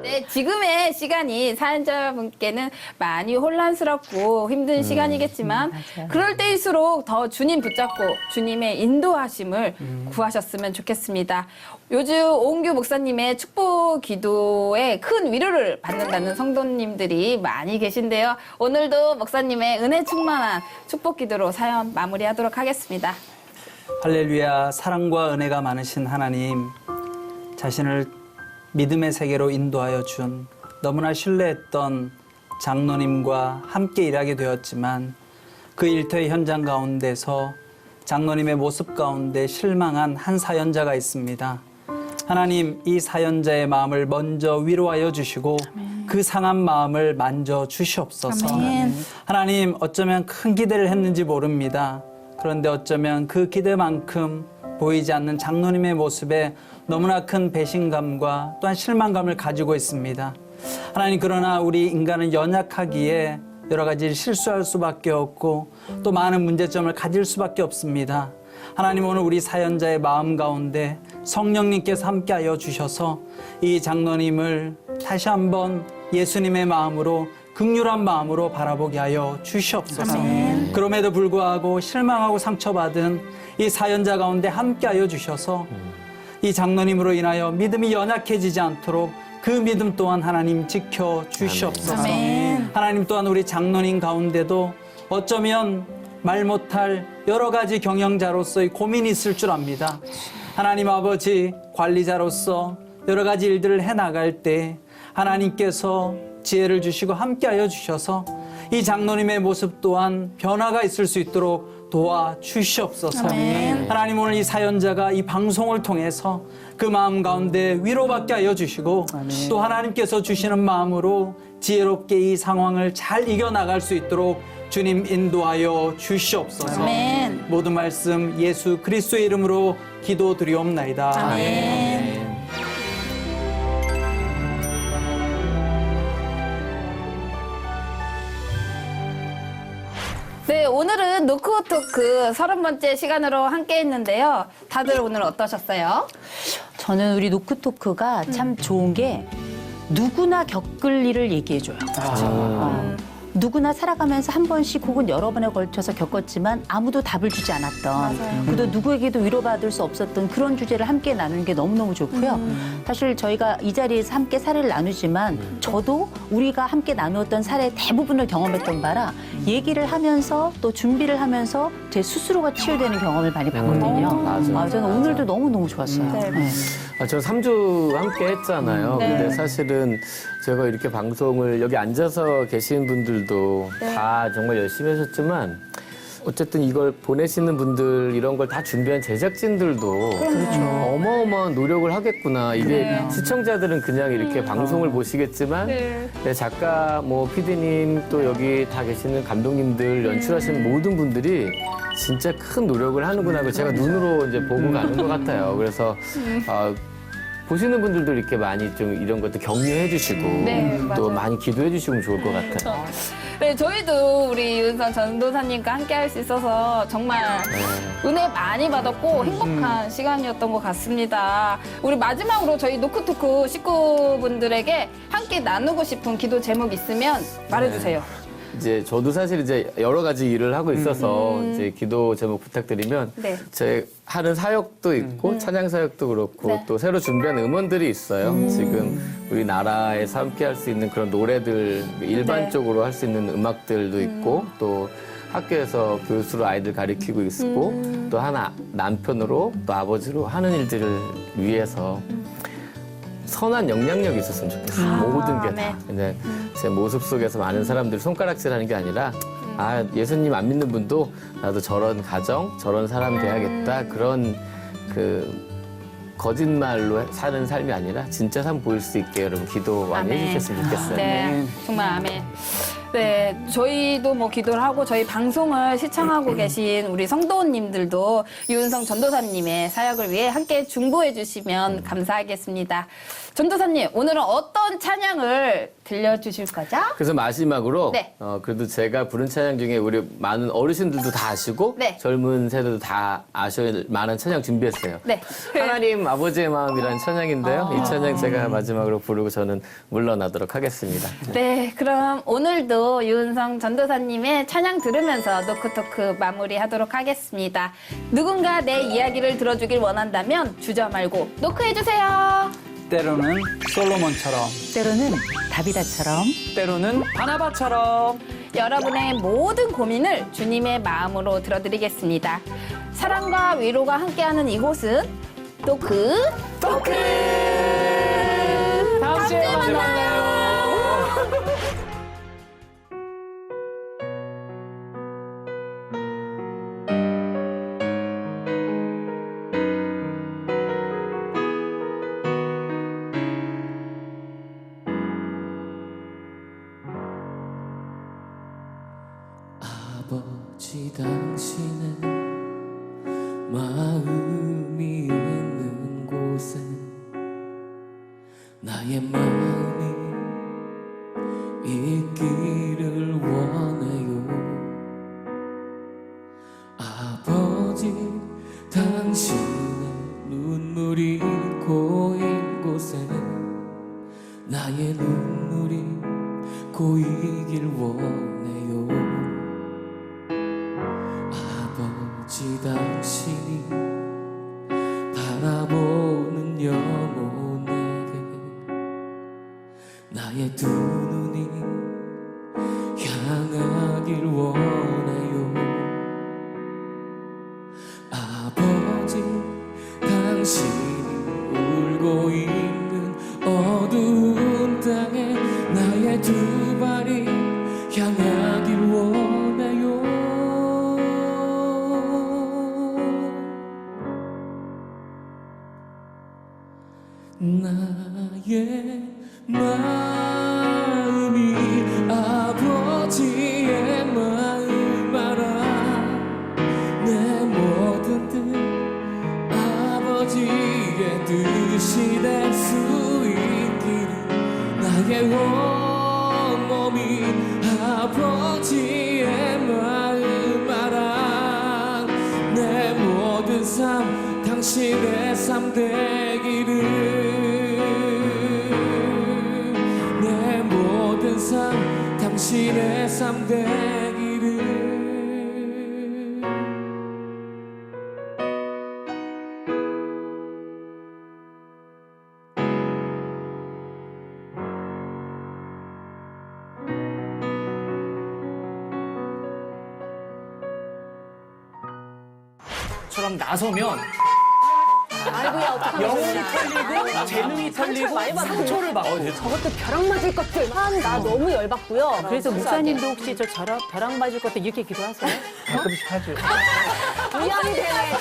A: 네, 지금의 시간이 사연자분께는 많이 혼란스럽고 힘든 시간이겠지만
C: 맞아요.
A: 그럴 때일수록 더 주님 붙잡고 주님의 인도하심을 구하셨으면 좋겠습니다. 요즘 오은규 목사님의 축복 기도에 큰 위로를 받는다는 성도님들이 많이 계신데요. 오늘도 목사님의 은혜 충만한 축복 기도로 사연 마무리하도록 하겠습니다.
B: 할렐루야. 사랑과 은혜가 많으신 하나님, 자신을 믿음의 세계로 인도하여 준 너무나 신뢰했던 장로님과 함께 일하게 되었지만 그 일터의 현장 가운데서 장로님의 모습 가운데 실망한 한 사연자가 있습니다. 하나님, 이 사연자의 마음을 먼저 위로하여 주시고 그 상한 마음을 만져 주시옵소서. 하나님, 어쩌면 큰 기대를 했는지 모릅니다. 그런데 어쩌면 그 기대만큼 보이지 않는 장로님의 모습에 너무나 큰 배신감과 또한 실망감을 가지고 있습니다. 하나님, 그러나 우리 인간은 연약하기에 여러 가지 실수할 수밖에 없고 또 많은 문제점을 가질 수밖에 없습니다. 하나님, 오늘 우리 사연자의 마음 가운데 성령님께서 함께하여 주셔서 이 장로님을 다시 한번 예수님의 마음으로, 긍휼한 마음으로 바라보게 하여 주시옵소서. 그럼에도 불구하고 실망하고 상처받은 이 사연자 가운데 함께하여 주셔서 이 장로님으로 인하여 믿음이 연약해지지 않도록 그 믿음 또한 하나님 지켜 주시옵소서. 하나님, 또한 우리 장로님 가운데도 어쩌면 말 못할 여러 가지 경영자로서의 고민이 있을 줄 압니다. 하나님 아버지, 관리자로서 여러 가지 일들을 해나갈 때 하나님께서 지혜를 주시고 함께하여 주셔서 이 장로님의 모습 또한 변화가 있을 수 있도록 도와주시옵소서. 하나님, 오늘 이 사연자가 이 방송을 통해서 그 마음 가운데 위로받게 하여 주시고 또 하나님께서 주시는 마음으로 지혜롭게 이 상황을 잘 이겨나갈 수 있도록 주님 인도하여 주시옵소서. 모든 말씀 예수 그리스도의 이름으로 기도드리옵나이다. 아멘.
A: 네, 오늘은 노크토크 30번째 시간으로 함께 했는데요. 다들 오늘 어떠셨어요?
C: 저는 우리 노크토크가 참 좋은 게 누구나 겪을 일을 얘기해줘요. 누구나 살아가면서 한 번씩 혹은 여러 번에 걸쳐서 겪었지만 아무도 답을 주지 않았던, 그래도 누구에게도 위로받을 수 없었던 그런 주제를 함께 나누는 게 너무너무 좋고요. 사실 저희가 이 자리에서 함께 사례를 나누지만 저도 우리가 함께 나누었던 사례 대부분을 경험했던 바라 얘기를 하면서 또 준비를 하면서 제 스스로가 치유되는 경험을 많이 봤거든요.
D: 맞아요.
C: 저는 오늘도 너무너무 좋았어요. 네.
D: 저 3주 함께 했잖아요. 근데 사실은 제가 이렇게 방송을 여기 앉아서 계신 분들도 다 정말 열심히 하셨지만 어쨌든 이걸 보내시는 분들 이런 걸 다 준비한 제작진들도 어마어마한 노력을 하겠구나. 이게 시청자들은 그냥 이렇게 방송을 보시겠지만 네, 작가, 뭐 PD님 또 여기 다 계시는 감독님들 연출하시는 모든 분들이 진짜 큰 노력을 하는구나. 그걸 제가 눈으로 이제 보고 가는 것 같아요. 그래서 보시는 분들도 이렇게 많이 좀 이런 것도 격려해 주시고 또 많이 기도해 주시면 좋을 것 같아요.
A: 네, 저희도 우리 윤선 전도사님과 함께 할 수 있어서 정말 은혜 많이 받았고 행복한 시간이었던 것 같습니다. 우리 마지막으로 저희 노크토크 식구분들에게 함께 나누고 싶은 기도 제목 있으면 말해주세요.
D: 이제 저도 사실 이제 여러 가지 일을 하고 있어서 이제 기도 제목 부탁드리면 제 하는 사역도 있고 찬양 사역도 그렇고 또 새로 준비한 음원들이 있어요. 지금 우리나라에서 함께 할 수 있는 그런 노래들 일반적으로 할 수 있는 음악들도 있고 또 학교에서 교수로 아이들 가르치고 있고 또 하나 남편으로 또 아버지로 하는 일들을 위해서 선한 영향력이 있었으면 좋겠어요. 모든 게 다. 근데 제 모습 속에서 많은 사람들이 손가락질하는 게 아니라 아, 예수님 안 믿는 분도 나도 저런 가정, 저런 사람 돼야겠다. 그런 그 거짓말로 사는 삶이 아니라 진짜 삶 보일 수 있게 여러분 기도 많이 해주셨으면 좋겠어요.
A: 네, 정말 아멘. 네, 저희도 뭐 기도를 하고 저희 방송을 시청하고 계신 우리 성도님들도 유은성 전도사님의 사역을 위해 함께 중보해 주시면 감사하겠습니다. 전도사님, 오늘은 어떤 찬양을 들려주실 거죠?
D: 그래서 마지막으로
A: 네.
D: 그래도 제가 부른 찬양 중에 우리 많은 어르신들도 다 아시고
A: 네.
D: 젊은 세대도 다 아셔야 만한 찬양 준비했어요.
A: 네.
D: 하나님 아버지의 마음이라는 찬양인데요. 이 찬양 제가 마지막으로 부르고 저는 물러나도록 하겠습니다.
A: 네, 그럼 오늘도 유은성 전도사님의 찬양 들으면서 노크토크 마무리하도록 하겠습니다. 누군가 내 이야기를 들어주길 원한다면 주저 말고 노크해주세요.
B: 때로는 솔로몬처럼
C: 때로는 다비다처럼
E: 때로는 바나바처럼
A: 여러분의 모든 고민을 주님의 마음으로 들어드리겠습니다. 사랑과 위로가 함께하는 이곳은 토크.
E: 다음 주에 만나요.
D: 아버지 당신의 마음이 있는 곳에 나의 마음이 있기를 원해요. 아버지 당신의 눈물이 고인 곳에 나의 눈물이 고이길 원해요. 아버지 당신이 바라보는 영혼에게 나의 두 눈이 향하길 원해요. 아버지 당신이 울고 있는 어두운 땅에 나의 두 발이 향하길 원해요. 나의 마음이 아버지의 마음 알아. 내 모든 뜻 아버지의 뜻이 될 수 있기를 나의 온몸이 아버지의 마음 알아. 내 모든 삶 당신의 삶 되기를 내 모든 삶 당신의 삶 되기를.
E: 처럼 나서면 영혼이 털리고 재능이 털리고 상처를 받고
G: 저것도 벼락 맞을 것들. 나 너무 열받고요.
C: 그래서 목사님도 혹시 저 벼락 맞을 것도 이렇게 기도하세요?
B: 가끔씩 하죠.
G: 위안이 되네.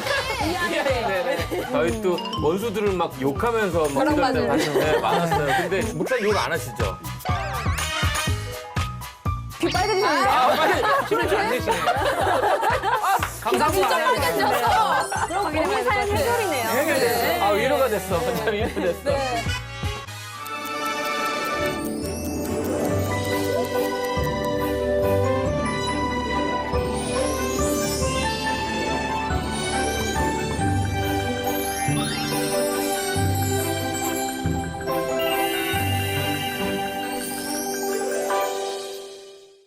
D: 저희 또 원수들을 막 욕하면서 막
G: 벼락
D: 그럴 때
G: 맞는.
D: 네, 많았어요. 근데 목사 욕 안 하시죠?
G: 귀 빨개지는데.
E: 힘을 좀 안 내시네.
G: 귀가 진짜 빨개졌어. 그럼 고민 사연 해결이네요.
D: 아, 위로가 됐어. 완전 위로됐어.
G: 네.